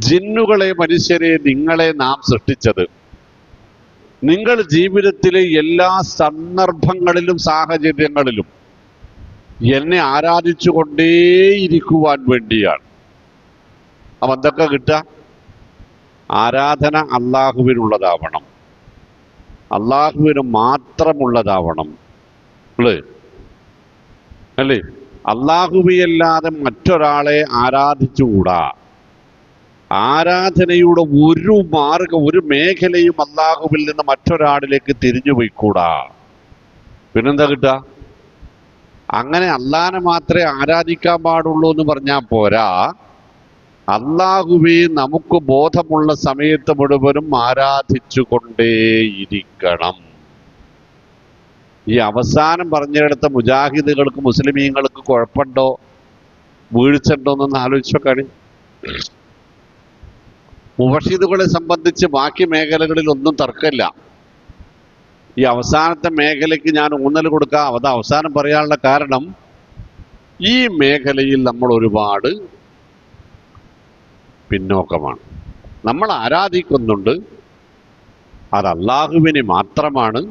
ജിന്നുകളെ, മനുഷ്യരെ, നിങ്ങളെ നാം സൃഷ്ടിച്ചത് നിങ്ങൾ ജീവിതത്തിലെ എല്ലാ സന്ദർഭങ്ങളിലും സാഹചര്യങ്ങളിലും എന്നെ ആരാധിച്ചു കൊണ്ടേയിരിക്കുവാൻ വേണ്ടിയാണ്. അപ്പം എന്തൊക്കെ കിട്ടുക? ആരാധന അള്ളാഹുവിനുള്ളതാവണം, അള്ളാഹുവിന് മാത്രമുള്ളതാവണം അല്ലേ? അല്ലാഹുവെയല്ലാതെ മറ്റൊരാളെ ആരാധിച്ചുകൂടാ. ആരാധനയുടെ ഒരു മേഖലയും അല്ലാഹുവിൽ നിന്ന് മറ്റൊരാളിലേക്ക് തിരിഞ്ഞു പോയിക്കൂടാ. പിന്നെന്താ കിട്ടുക? അങ്ങനെ അള്ളാനെ മാത്രമേ ആരാധിക്കാൻ പാടുള്ളൂ എന്ന് പറഞ്ഞാൽ പോരാ, അല്ലാഹുവെ നമുക്ക് ബോധമുള്ള സമയത്ത് മുഴുവനും ആരാധിച്ചു കൊണ്ടേയിരിക്കണം. ഈ അവസാനം പറഞ്ഞെടുത്ത മുജാഹിദുകൾക്ക് മുസ്ലിമീങ്ങൾക്ക് കുഴപ്പമുണ്ടോ വീഴ്ചയുണ്ടോ എന്നൊന്ന് ആലോചിച്ചോക്കാണ്. മുവഹിദുകളെ സംബന്ധിച്ച് ബാക്കി മേഖലകളിൽ ഒന്നും തർക്കമില്ല. ഈ അവസാനത്തെ മേഖലയ്ക്ക് ഞാൻ ഊന്നൽ കൊടുക്കാം. അത് അവസാനം പറയാനുള്ള കാരണം, ഈ മേഖലയിൽ നമ്മൾ ഒരുപാട് പിന്നോക്കമാണ്. നമ്മൾ ആരാധിക്കുന്നുണ്ട്, അത് അല്ലാഹുവിനെ മാത്രമാണ്,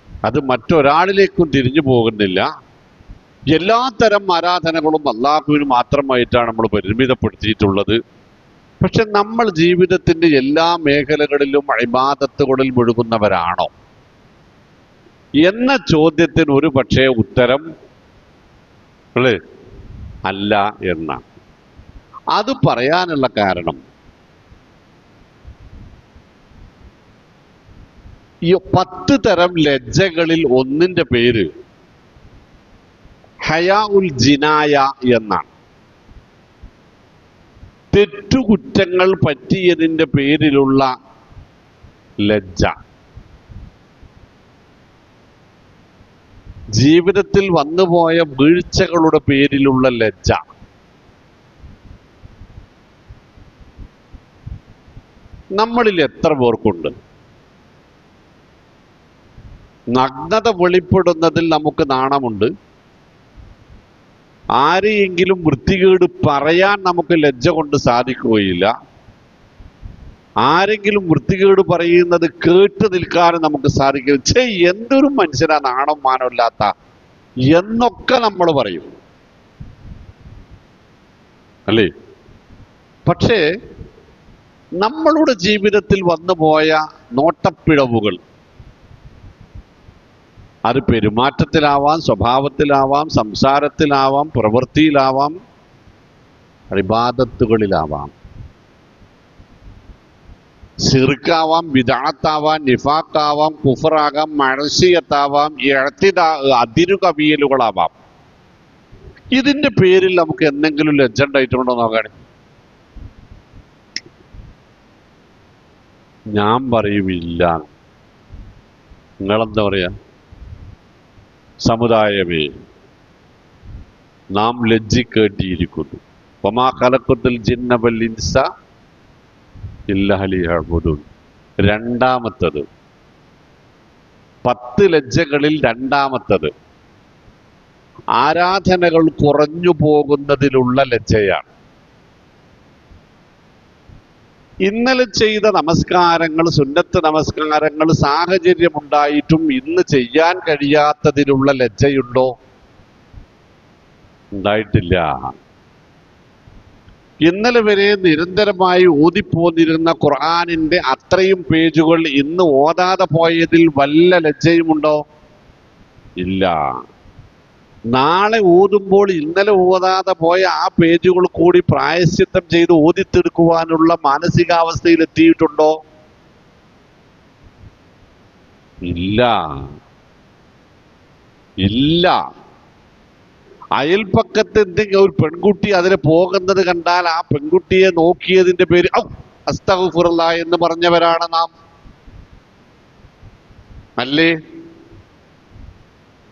അത് മറ്റൊരാളിലേക്കും തിരിഞ്ഞു പോകുന്നില്ല. എല്ലാത്തരം ആരാധനകളും അല്ലാഹുവിന് മാത്രമായിട്ടാണ് നമ്മൾ പരിമിതപ്പെടുത്തിയിട്ടുള്ളത്. പക്ഷെ നമ്മൾ ജീവിതത്തിന്റെ എല്ലാ മേഖലകളിലും ഇബാദത്തുകളിൽ മുഴുകുന്നവരാണോ എന്ന ചോദ്യത്തിന് ഒരു പക്ഷേ ഉത്തരം അല്ല എന്നാണ്. അത് പറയാനുള്ള കാരണം, ഈ 10 തരം ലജ്ജകളിൽ ഒന്നിന്റെ പേര് ഹയാ ഉൽ ജിനായ എന്നാണ്. തെറ്റുകുറ്റങ്ങൾ പറ്റിയതിൻ്റെ പേരിലുള്ള ലജ്ജ. ജീവിതത്തിൽ വന്നുപോയ വീഴ്ചകളുടെ പേരിലുള്ള ലജ്ജ. നമ്മളിൽ എത്ര പേർക്കുണ്ട്? നഗ്നത വെളിപ്പെടുന്നതിൽ നമുക്ക് നാണമുണ്ട്. ആരെയെങ്കിലും വൃത്തികേട് പറയാൻ നമുക്ക് ലജ്ജ കൊണ്ട് സാധിക്കുകയില്ല. ആരെങ്കിലും വൃത്തികേട് പറയുന്നത് കേട്ട് നിൽക്കാനും നമുക്ക് സാധിക്കില്ല. എന്തൊരു മനുഷ്യനാ നാണം മാനമില്ലാത്ത എന്നൊക്കെ നമ്മൾ പറയും, അല്ലേ? പക്ഷേ നമ്മളുടെ ജീവിതത്തിൽ വന്നുപോയ നോട്ടപ്പിഴവുകൾ, അത് പെരുമാറ്റത്തിലാവാം, സ്വഭാവത്തിലാവാം, സംസാരത്തിലാവാം, പ്രവൃത്തിയിലാവാം, ഇബാദത്തുകളിലാവാം, ശിർക്കാവാം, ബിദ്അത്താവാം, നിഫാഖാവാം, കുഫറാകാം, മഅസിയത്താവാം, അതിരുകവിയലുകളാവാം. ഇതിന്റെ പേരിൽ നമുക്ക് എന്തെങ്കിലും ലജ്ജ ഉണ്ടായിട്ടുണ്ടോ നോക്കാണ്. ഞാൻ പറയുമില്ല. നിങ്ങളെന്താ പറയാ? സമുദായമേ, നാം ലജ്ജിക്കേണ്ടിയിരിക്കുന്നു. വമാ ഖലഖതുൽ ജിന്ന വൽ ഇൻസ ഇല്ലാ ലിയഅ്ബുദൂൻ. രണ്ടാമത്തത്, 10 ലജ്ജകളിൽ രണ്ടാമത്തത് ആരാധനകൾ കുറഞ്ഞു പോകുന്നതിലുള്ള ലജ്ജയാണ്. ഇന്നലെ ചെയ്ത നമസ്കാരങ്ങൾ, സുന്നത്ത് നമസ്കാരങ്ങൾ സാഹചര്യമുണ്ടായിട്ടും ഇന്ന് ചെയ്യാൻ കഴിയാത്തതിലുള്ള ലജ്ജയുണ്ടോ? ഉണ്ടായിട്ടില്ല. ഇന്നലെ വരെ നിരന്തരമായി ഓതിപ്പോന്നിരുന്ന ഖുർആനിന്റെ അത്രയും പേജുകൾ ഇന്ന് ഓതാതെ പോയതിൽ വല്ല ലജ്ജയുമുണ്ടോ? ഇല്ല. നാളെ ഓതുമ്പോൾ ഇന്നലെ ഓതാതെ പോയ ആ പേജുകൾ കൂടി പ്രായശ്ചിത്തം ചെയ്ത് ഓതിത്തെടുക്കുവാനുള്ള മാനസികാവസ്ഥയിൽ എത്തിയിട്ടുണ്ടോ? ഇല്ല, ഇല്ല. അയൽപ്പക്കത്ത് എന്തെങ്കിലും ഒരു പെൺകുട്ടി അതിന് പോകുന്നത് കണ്ടാൽ ആ പെൺകുട്ടിയെ നോക്കിയതിന്റെ പേര് അസ്തഗ്ഫിറുല്ലാഹ് എന്ന് പറഞ്ഞവരാണ് നാം, അല്ലേ?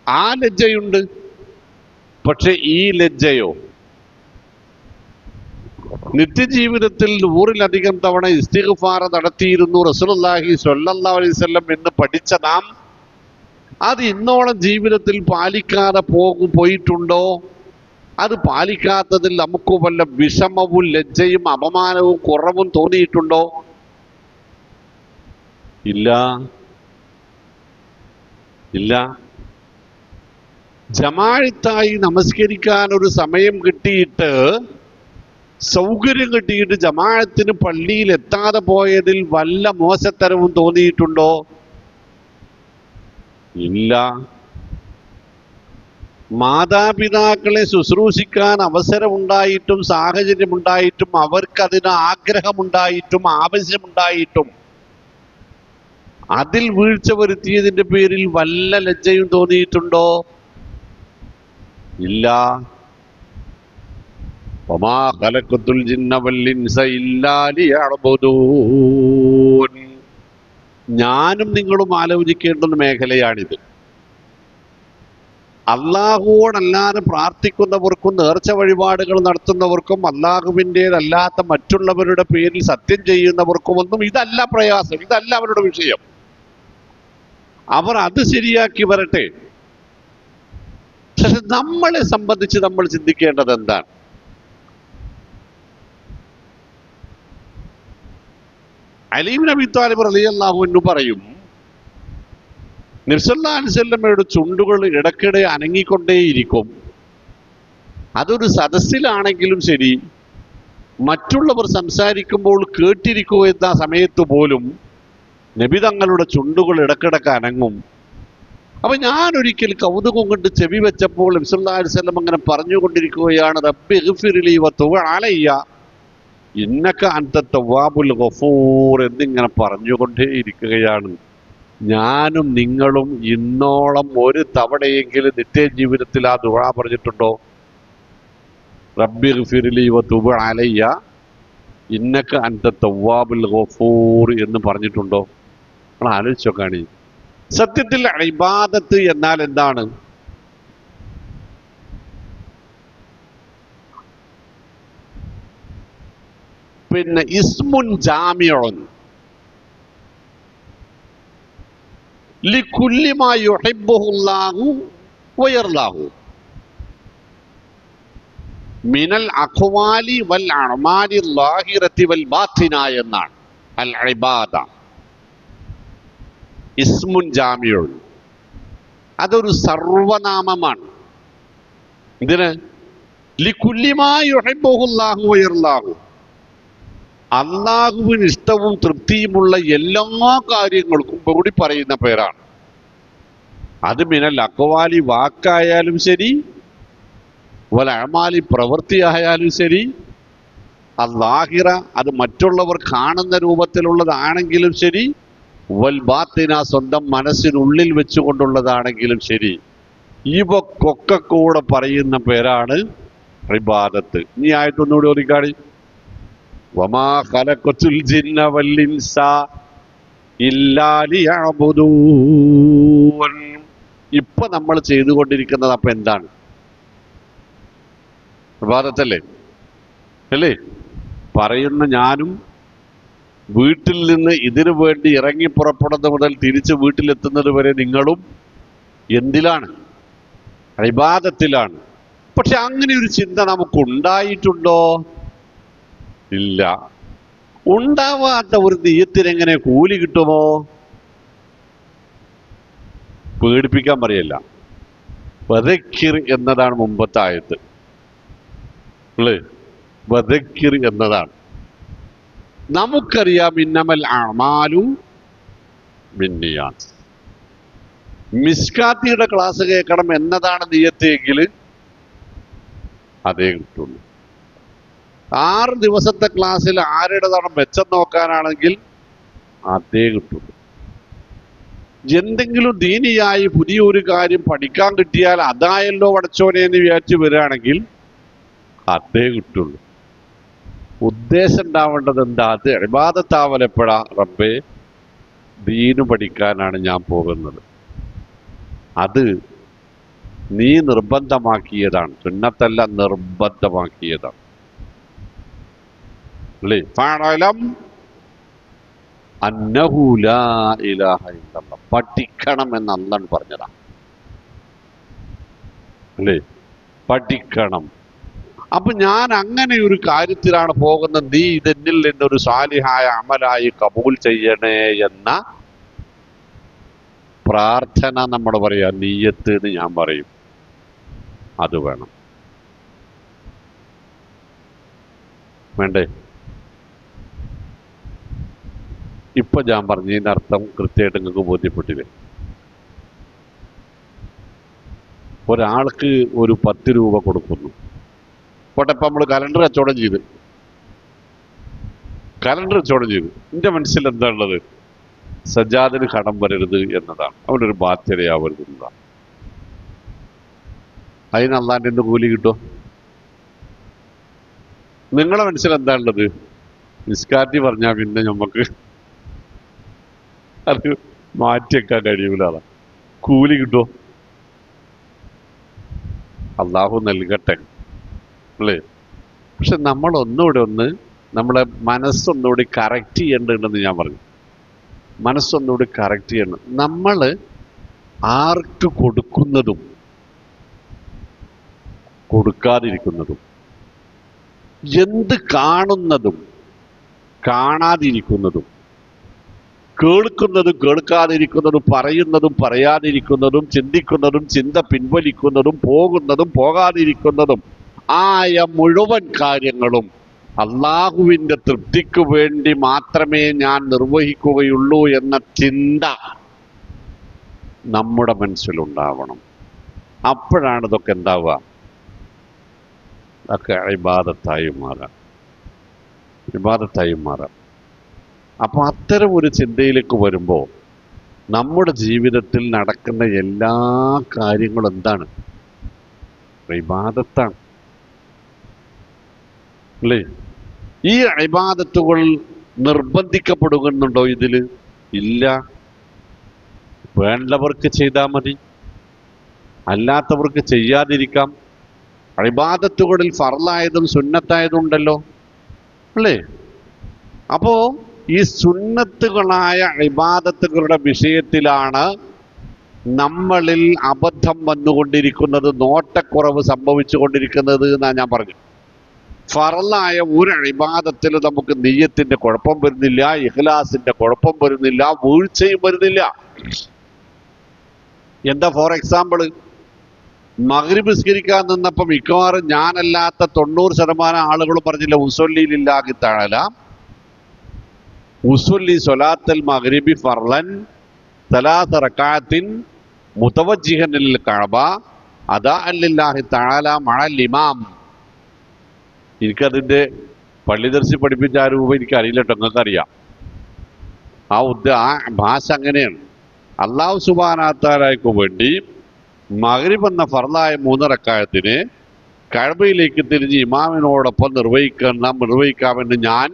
ആ ലജ്ജയുണ്ട്. പക്ഷെ ഈ ലജ്ജയോ? നിത്യജീവിതത്തിൽ 100-ലധികം തവണ ഇസ്തിഗ്ഫാർ നടത്തിയിരുന്നു റസൂലുള്ളാഹി സ്വല്ലല്ലാഹു അലൈഹി വസല്ലം എന്ന് പഠിച്ച നാം അത് ഇന്നോളം ജീവിതത്തിൽ പാലിക്കാതെ പോയിട്ടുണ്ടോ? അത് പാലിക്കാത്തതിൽ നമുക്ക് വല്ല വിഷമവും ലജ്ജയും അപമാനവും കുറവും തോന്നിയിട്ടുണ്ടോ? ഇല്ല, ഇല്ല. ജമാഅത്തായി നമസ്കരിക്കാൻ ഒരു സമയം കിട്ടിയിട്ട്, സൗകര്യം കിട്ടിയിട്ട് ജമാഅത്തിന് പള്ളിയിൽ എത്താതെ പോയതിൽ വല്ല മോശത്തരവും തോന്നിയിട്ടുണ്ടോ? ഇല്ല, മാതാപിതാക്കളെ ശുശ്രൂഷിക്കാൻ അവസരമുണ്ടായിട്ടും സാഹചര്യമുണ്ടായിട്ടും അവർക്കതിന് ആഗ്രഹമുണ്ടായിട്ടും ആവശ്യമുണ്ടായിട്ടും അതിൽ വീഴ്ച വരുത്തിയതിന്റെ പേരിൽ വല്ല ലജ്ജയും തോന്നിയിട്ടുണ്ടോ? ഇല്ല. വമാ ഖലഖതുൽ ജിന്ന വൽ ഇൻസ ഇല്ലാ ലിയഅ്ബുദൂൻ. ഞാനും നിങ്ങളും ആലോചിക്കേണ്ടുന്ന മേഖലയാണിത്. അല്ലാഹുവോടല്ലാതെ പ്രാർത്ഥിക്കുന്നവർക്കും നേർച്ച വഴിപാടുകൾ നടത്തുന്നവർക്കും അല്ലാഹുവിൻ്റെതല്ലാത്ത മറ്റുള്ളവരുടെ പേരിൽ സത്യം ചെയ്യുന്നവർക്കും ഒന്നും ഇതല്ല പ്രയാസം, ഇതല്ല അവരുടെ വിഷയം. അവർ അത് ശരിയാക്കി വരട്ടെ. പക്ഷെ നമ്മളെ സംബന്ധിച്ച് നമ്മൾ ചിന്തിക്കേണ്ടത് എന്താണ്? അലി ഇബ്നു അബീ ത്വാലിബ് റളിയല്ലാഹു അൻഹു പറയും, നബി സല്ലല്ലാഹു അലൈഹി വസല്ലമയുടെ ചുണ്ടുകൾ ഇടയ്ക്കിടെ അനങ്ങിക്കൊണ്ടേയിരിക്കും. അതൊരു സദസ്സിലാണെങ്കിലും ശരി, മറ്റുള്ളവർ സംസാരിക്കുമ്പോൾ കേട്ടിരിക്കുക എന്ന സമയത്ത് പോലും നബി തങ്ങളുടെ ചുണ്ടുകൾ ഇടക്കിടക്ക് അനങ്ങും. അപ്പൊ ഞാൻ ഒരിക്കൽ കൗതുകം കൊണ്ട് ചെവി വെച്ചപ്പോൾ നബി സല്ലല്ലാഹു അലൈഹി വസല്ലം അങ്ങനെ പറഞ്ഞുകൊണ്ടിരിക്കുകയാണ്, റബ്ബി ഇഗ്ഫിർലി വതുബ് അലയ്യ ഇന്നക അൻത തവ്വാബുൽ ഗഫൂർ എന്നിങ്ങനെ പറഞ്ഞുകൊണ്ടേയിരിക്കുകയാണ്. ഞാനും നിങ്ങളും ഇന്നോളം ഒരു തവണയെങ്കിലും നിത്യജീവിതത്തിൽ ആ ദുആ പറഞ്ഞിട്ടുണ്ടോ? റബ്ബി ഇഗ്ഫിർലി വതുബ് അലയ്യ ഇന്നക അൻത തവ്വാബുൽ ഗഫൂർ എന്ന് പറഞ്ഞിട്ടുണ്ടോ? നമ്മൾ ആലോചിച്ച് നോക്കാണ്. സത്യത്തിൽ ഇബാദത്ത് എന്നാൽ എന്താണ്? പിന്നെ ഇസ്മുൻ ജാമിഉൻ ലികുല്ലി മാ യുഹിബ്ബുഹുല്ലാഹു വയർലാഹു മിനൽ അഖ്വാലി വൽ അഅമാലി ളാഹിറതി വൽ ബാത്തിന എന്നാണ് അൽ ഇബാദ. ഇസ്മുൻ ജാമിഉൻ അതൊരു സർവനാമമാണ്. ഇതിന് ലികുല്ലി മാ യുഹിബ്ബുഹുല്ലാഹു വയർലാഹു അള്ളാഹുവിന് ഇഷ്ടവും തൃപ്തിയുമുള്ള എല്ലാ കാര്യങ്ങൾക്കും കൂടി പറയുന്ന പേരാണ്. അത് മിനൽ അഖ്വാലി വാക്കായാലും ശരി, വൽ അഅമാലി പ്രവൃത്തിയായാലും ശരി, അല്ലാഹിറ അത് മറ്റുള്ളവർ കാണുന്ന രൂപത്തിലുള്ളതാണെങ്കിലും ശരി, വൽ ബാത്തിന സ്വന്തം മനസ്സിനുള്ളിൽ വെച്ചുകൊണ്ടുള്ളതാണെങ്കിലും ശരി, ഇവക്കൊക്കെ കൂടെ പറയുന്ന പേരാണ് ഇബാദത്ത്. ഇനി ആയിട്ടൊന്നുകൂടി ഓതിക്കാടി. വമാ ഖലഖതുൽ ജിന്ന വൽ ഇൻസ ഇല്ലാ ലിയഅ്ബുദൂൻ. ഇപ്പൊ നമ്മൾ ചെയ്തുകൊണ്ടിരിക്കുന്നത് അപ്പൊ എന്താണ്? ഇബാദത്തല്ലേ? അല്ലേ? പറയുന്ന ഞാനും വീട്ടിൽ നിന്ന് ഇതിനു വേണ്ടി ഇറങ്ങി പുറപ്പെടുന്നത് മുതൽ തിരിച്ച് വീട്ടിലെത്തുന്നത് വരെ നിങ്ങളും എന്തിലാണ്? ഇബാദത്തിലാണ്. പക്ഷെ അങ്ങനെ ഒരു ചിന്ത നമുക്ക് ഉണ്ടായിട്ടുണ്ടോ? ഇല്ല. ഉണ്ടാവാത്ത ഒരു നിയ്യത്തിനെങ്ങനെ കൂലി കിട്ടുമോ? പേടിപ്പിക്കാൻ പറയല്ല. വദക്കിർ എന്നതാണ് മുമ്പത്തെ ആയത്ത്. അല്ലേ? വദക്കിർ എന്നതാണ്. നമുക്കറിയാം ഇന്നമൽ അഅ്മാലു ബിന്നിയാത്ത്. മിസ്കാത്തിയുടെ ക്ലാസ് കേൾക്കണം എന്നതാണ് നിയ്യത്തെങ്കിൽ അതേ കിട്ടുള്ളൂ. 6 ദിവസത്തെ ക്ലാസ്സിൽ ആരുടേതാണ് മെച്ചം നോക്കാനാണെങ്കിൽ അതേ കിട്ടുള്ളൂ. എന്തെങ്കിലും ദീനിയായി പുതിയൊരു കാര്യം പഠിക്കാൻ കിട്ടിയാൽ അതായല്ലോ പഠിച്ചോനെ എന്ന് വിചാരിച്ച് വരികയാണെങ്കിൽ അതേ കിട്ടുള്ളൂ. ഉദ്ദേശം ഉണ്ടാവേണ്ടത് എന്താ? അത് ഇബാദത്താവലെപ്പെടാ, റബ്ബേ ദീന് പഠിക്കാനാണ് ഞാൻ പോകുന്നത്, അത് നീ നിർബന്ധമാക്കിയതാണ്, സുന്നത്തല്ല നിർബന്ധമാക്കിയതാണ്. അല്ലേ? ഫഅലം അന്നഹു ലാ ഇലാഹ ഇല്ലല്ലാഹ്. പഠിക്കണം എന്ന് അല്ലാഹു പറഞ്ഞതാണ്. അല്ലേ? പഠിക്കണം. അപ്പൊ ഞാൻ അങ്ങനെ ഒരു കാര്യത്തിലാണ് പോകുന്നത്, നീ ഇതെന്നിൽ നിന്നൊരു സാലിഹായ അമലായി കബൂൽ ചെയ്യണേ എന്ന പ്രാർത്ഥന നമ്മൾ പറയാ, നിയ്യത്ത് എന്ന് ഞാൻ പറയും. അത് വേണം. വേണ്ടേ? ഇപ്പൊ ഞാൻ പറഞ്ഞതിന്റെ അർത്ഥം കൃത്യമായിട്ട് നിങ്ങൾക്ക് ബോധ്യപ്പെട്ടില്ലേ? ഒരാൾക്ക് ഒരു 10 രൂപ കൊടുക്കുന്നു. പോട്ടെ, ഇപ്പം നമ്മൾ കലണ്ടർ കച്ചവടം ചെയ്ത് എൻ്റെ മനസ്സിൽ എന്താ ഉള്ളത്? സജ്ജാദിന് കടം വരരുത് എന്നതാണ്, അവനൊരു ബാധ്യതയാവരുത് എന്നതാണ്. അതിന് അള്ളാന്റെ എന്ത് കൂലി കിട്ടുമോ? നിങ്ങളെ മനസ്സിൽ എന്താ ഉള്ളത്? നിസ്കാരത്തി പറഞ്ഞാൽ പിന്നെ നമുക്ക് അത് മാറ്റിവെക്കാൻ കഴിയൂല. കൂലി കിട്ടുമോ? അള്ളാഹു നൽകട്ടെ അല്ലേ? പക്ഷെ നമ്മൾ നമ്മളെ മനസ്സൊന്നുകൂടി കറക്റ്റ് ചെയ്യേണ്ടതുണ്ടെന്ന് ഞാൻ പറഞ്ഞു. മനസ്സൊന്നുകൂടി കറക്റ്റ് ചെയ്യണം. നമ്മൾ ആർക്ക് കൊടുക്കുന്നതും കൊടുക്കാതിരിക്കുന്നതും, എന്ത് കാണുന്നതും കാണാതിരിക്കുന്നതും, കേൾക്കുന്നതും കേൾക്കാതിരിക്കുന്നതും, പറയുന്നതും പറയാതിരിക്കുന്നതും, ചിന്തിക്കുന്നതും ചിന്ത പിൻവലിക്കുന്നതും, പോകുന്നതും പോകാതിരിക്കുന്നതും ആയ മുഴുവൻ കാര്യങ്ങളും അള്ളാഹുവിൻ്റെ തൃപ്തിക്ക് വേണ്ടി മാത്രമേ ഞാൻ നിർവഹിക്കുകയുള്ളൂ എന്ന ചിന്ത നമ്മുടെ മനസ്സിലുണ്ടാവണം. അപ്പോഴാണ് ഇതൊക്കെ എന്താവുക? ഒക്കെ ഇബാദത്തായി മാറാം. അപ്പൊ അത്തരം ഒരു ചിന്തയിലേക്ക് വരുമ്പോൾ നമ്മുടെ ജീവിതത്തിൽ നടക്കുന്ന എല്ലാ കാര്യങ്ങളും എന്താണ്? ഇബാദത്താണ് അല്ലേ? ഈ ഇബാദത്തുകൾ നിർബന്ധിക്കപ്പെടുന്നുണ്ടോ ഇതില്? ഇല്ല. വേണ്ടവർക്ക് ചെയ്താൽ മതി, അല്ലാത്തവർക്ക് ചെയ്യാതിരിക്കാം. ഇബാദത്തുകളിൽ ഫർളായതും സുന്നത്തായതും ഉണ്ടല്ലോ അല്ലേ? അപ്പോ ഈ സുന്നത്തുകളായ ഇബാദത്തുകളുടെ വിഷയത്തിലാണ് നമ്മളിൽ അബദ്ധം വന്നുകൊണ്ടിരിക്കുന്നത്, നോട്ടക്കുറവ് സംഭവിച്ചുകൊണ്ടിരിക്കുന്നത് എന്നാണ് ഞാൻ പറഞ്ഞു. ഫർളായ ഒരു ഇബാദത്തിൽ നമുക്ക് നിയ്യത്തിന്റെ കുഴപ്പം വരുന്നില്ല, ഇഖ്ലാസിന്റെ കുഴപ്പം വരുന്നില്ല, വീഴ്ചയും വരുന്നില്ല. എന്താ ഫോർ എക്സാമ്പിൾ, മഗ്രിബ് നിസ്കരിക്കാൻ നിന്നപ്പോൾ മിക്കവാറും ഞാനല്ലാത്ത 90% ആളുകളും പറഞ്ഞില്ല ഉസൊല്ലിലില്ലാഹി തആല ഉസൊല്ലി സ്വലാത്തൽ മഗ്രിബി ഫർളൻ 3 റക്അത്തിൻ മുതവജ്ജിഹൻ ലിൽ കഅബ അദാഅൻ ലില്ലാഹി തആല മഅൽ ഇമാം. എനിക്കതിൻ്റെ പള്ളി ദർശി പഠിപ്പിച്ച ആ രൂപം എനിക്കറിയില്ല കേട്ടോ, നിങ്ങൾക്കറിയാം. ആ ഭാഷ അങ്ങനെയാണ്. അല്ലാഹു സുബ്ഹാനഹു വ തആലയ്ക്ക് വേണ്ടി മഗ്രിബ് എന്ന ഫർളായ 3 റക്അത്തിന് കഅബയിലേക്ക് തിരിഞ്ഞ് ഇമാമിനോടൊപ്പം നിർവഹിക്കാമെന്ന് ഞാൻ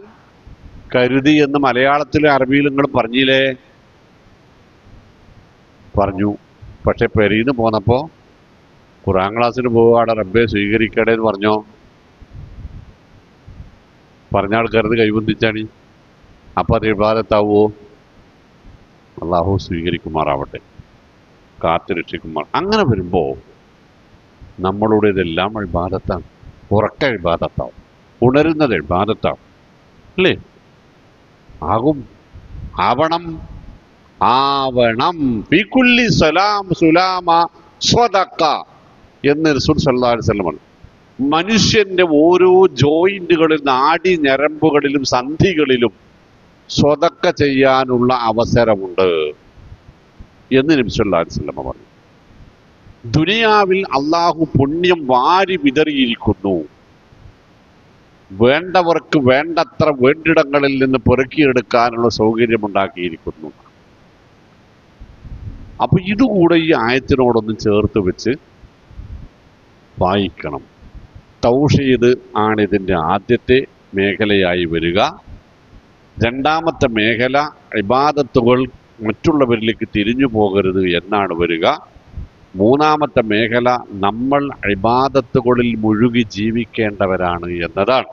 കരുതി എന്ന് മലയാളത്തിലും അറബിയിലും നിങ്ങൾ പറഞ്ഞില്ലേ? പറഞ്ഞു. പക്ഷെ പെരീന്ന് പോന്നപ്പോൾ ഖുർആൻ ക്ലാസ്സിന് പോവാടെ റബ്ബെ സ്വീകരിക്കടേ എന്ന് പറഞ്ഞോ? പറഞ്ഞ ആൾക്കാരത് കൈബന്ധിച്ചാണ്. അപ്പം അത് ഇബാദത്താവോ? അള്ളാഹു സ്വീകരിക്കുമാറാവട്ടെ, കാത്തുരക്ഷിക്കുമാർ. അങ്ങനെ വരുമ്പോൾ നമ്മളുടെ ഇതെല്ലാം ഇബാദത്താണ്. ഉറക്ക ഇബാദത്താവും, ഉണരുന്നത് ഇബാദത്താവും അല്ലേ? ആവണം ഫീകുല്ലി സുലാമ സ്വദഖ എന്ന് റസൂൽ സല്ലല്ലാഹു അലൈഹി വസല്ലം പറഞ്ഞു. മനുഷ്യന്റെ ഓരോ ജോയിന്റുകളിൽ, നാഡി ഞരമ്പുകളിലും സന്ധികളിലും സ്വതക്ക ചെയ്യാനുള്ള അവസരമുണ്ട് എന്ന് നബി സല്ലല്ലാഹു അലൈഹി വസല്ലം പറഞ്ഞു. ദുനിയാവിൽ അള്ളാഹു പുണ്യം വാരി വിതറിയിരിക്കുന്നു. വേണ്ടവർക്ക് വേണ്ടത്ര വേണ്ടിടങ്ങളിൽ നിന്ന് പെറുക്കിയെടുക്കാനുള്ള സൗകര്യമുണ്ടാക്കിയിരിക്കുന്നു. അപ്പൊ ഇതുകൂടെ ഈ ആയത്തിനോടൊന്നും ചേർത്ത് വെച്ച് വായിക്കണം. തൗഹീദ് ആണ് ഇതിൻ്റെ ആദ്യത്തെ മേഖലയായി വരിക. രണ്ടാമത്തെ മേഖല ഇബാദത്തുകൾ മറ്റുള്ളവരിലേക്ക് തിരിഞ്ഞു പോകരുത് എന്നാണ് വരിക. മൂന്നാമത്തെ മേഖല നമ്മൾ ഇബാദത്തുകളിൽ മുഴുകി ജീവിക്കേണ്ടവരാണ് എന്നതാണ്.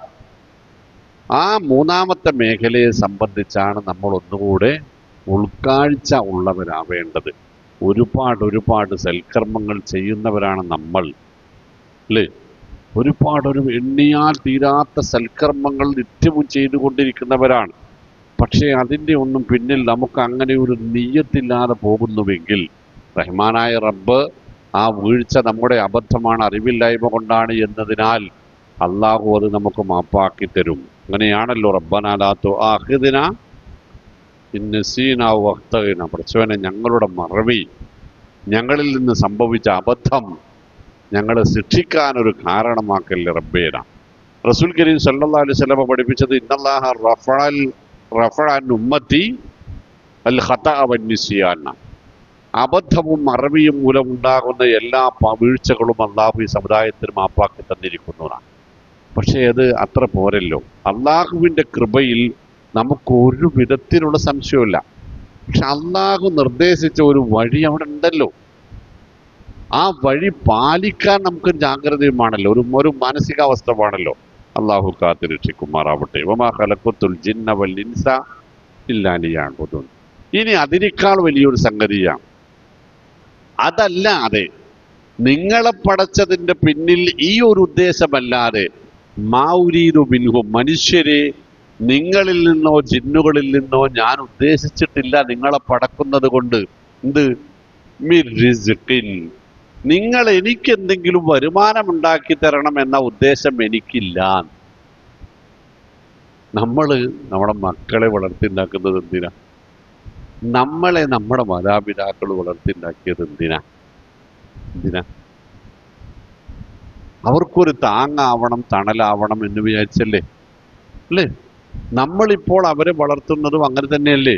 ആ മൂന്നാമത്തെ മേഖലയെ സംബന്ധിച്ചാണ് നമ്മൾ ഒന്നുകൂടെ ഉൾക്കാഴ്ച ഉള്ളവരാവേണ്ടത്. ഒരുപാട് സൽക്കർമ്മങ്ങൾ ചെയ്യുന്നവരാണ് നമ്മൾ അല്ലേ? ഒരു എണ്ണിയാൽ തീരാത്ത സൽക്കർമ്മങ്ങൾ നിത്യവും ചെയ്തുകൊണ്ടിരിക്കുന്നവരാണ്. പക്ഷേ അതിൻ്റെ ഒന്നും പിന്നിൽ നമുക്ക് അങ്ങനെ ഒരു നിയ്യത്തില്ലാതെ പോകുന്നുവെങ്കിൽ റഹ്മാനായ റബ്ബ് ആ വീഴ്ച നമ്മുടെ അബദ്ധമാണ്, അറിവില്ലായ്മ കൊണ്ടാണ് എന്നതിനാൽ അള്ളാഹു അത് നമുക്ക് മാപ്പാക്കി തരും. അങ്ങനെയാണല്ലോ റബ്ബനാ ലാ തുആഖിദ്നാ ഇൻ നസീനാ ഔ അഖ്തഅനാ. പടച്ചവനെ, ഞങ്ങളുടെ മറവി, ഞങ്ങളിൽ നിന്ന് സംഭവിച്ച അബദ്ധം ഞങ്ങളെ ശിക്ഷിക്കാനൊരു കാരണമാക്കല്ലേ റബ്ബേന. റസൂൽ കരീം സല്ലല്ലാഹു അലൈഹി വസല്ലം പഠിപ്പിച്ചത് ഇന്നല്ലാഹ റഫഅൻ ഉമ്മത്തി അൽ ഖതഅ വന്നിസ്യാന. അബദ്ധവും മറവിയും മൂലമുണ്ടാകുന്ന എല്ലാ വീഴ്ചകളും അള്ളാഹു ഈ സമുദായത്തിന് മാപ്പാക്കി തന്നിരിക്കുന്നതാണ്. പക്ഷേ അത് അത്ര പോരല്ലോ. അള്ളാഹുവിൻ്റെ കൃപയിൽ നമുക്ക് ഒരു വിധത്തിലുള്ള സംശയമില്ല. പക്ഷെ അള്ളാഹു നിർദ്ദേശിച്ച ഒരു വഴി അവിടെ ഉണ്ടല്ലോ. ആ വഴി പാലിക്കാൻ നമുക്ക് ജാഗ്രതയുമാണല്ലോ, ഒരു മാനസികാവസ്ഥ വേണല്ലോ. അള്ളാഹു കാത്തിരക്ഷിക്കുമാറാവട്ടെ. വമാ ഖലഖതുൽ ജിന്ന വൽ ഇൻസ ഇല്ലാ ലിയഅ്ബുദൂൻ. ഇനി അതിനേക്കാൾ വലിയൊരു സംഗതിയാണ്. അതല്ലാതെ നിങ്ങളെ പടച്ചതിൻ്റെ പിന്നിൽ ഈ ഒരു ഉദ്ദേശമല്ലാതെ മാ ഉരീദു മിൻഹും, മനുഷ്യരെ നിങ്ങളിൽ നിന്നോ ജിന്നുകളിൽ നിന്നോ ഞാൻ ഉദ്ദേശിച്ചിട്ടില്ല നിങ്ങളെ പടക്കുന്നത് കൊണ്ട്. എന്ത്? മിർ റിസ്ഖിൻ, നിങ്ങൾ എനിക്ക് എന്തെങ്കിലും വരുമാനം ഉണ്ടാക്കി തരണം എന്ന ഉദ്ദേശം എനിക്കില്ല. നമ്മുടെ മക്കളെ വളർത്തിണ്ടാക്കുന്നത് എന്തിനാ? നമ്മളെ നമ്മുടെ മാതാപിതാക്കൾ വളർത്തിണ്ടാക്കിയത് എന്തിനാ? അവർക്കൊരു താങ്ങാവണം, തണലാവണം എന്ന് വിചാരിച്ചല്ലേ അല്ലേ? നമ്മളിപ്പോൾ അവരെ വളർത്തുന്നതും അങ്ങനെ തന്നെയല്ലേ?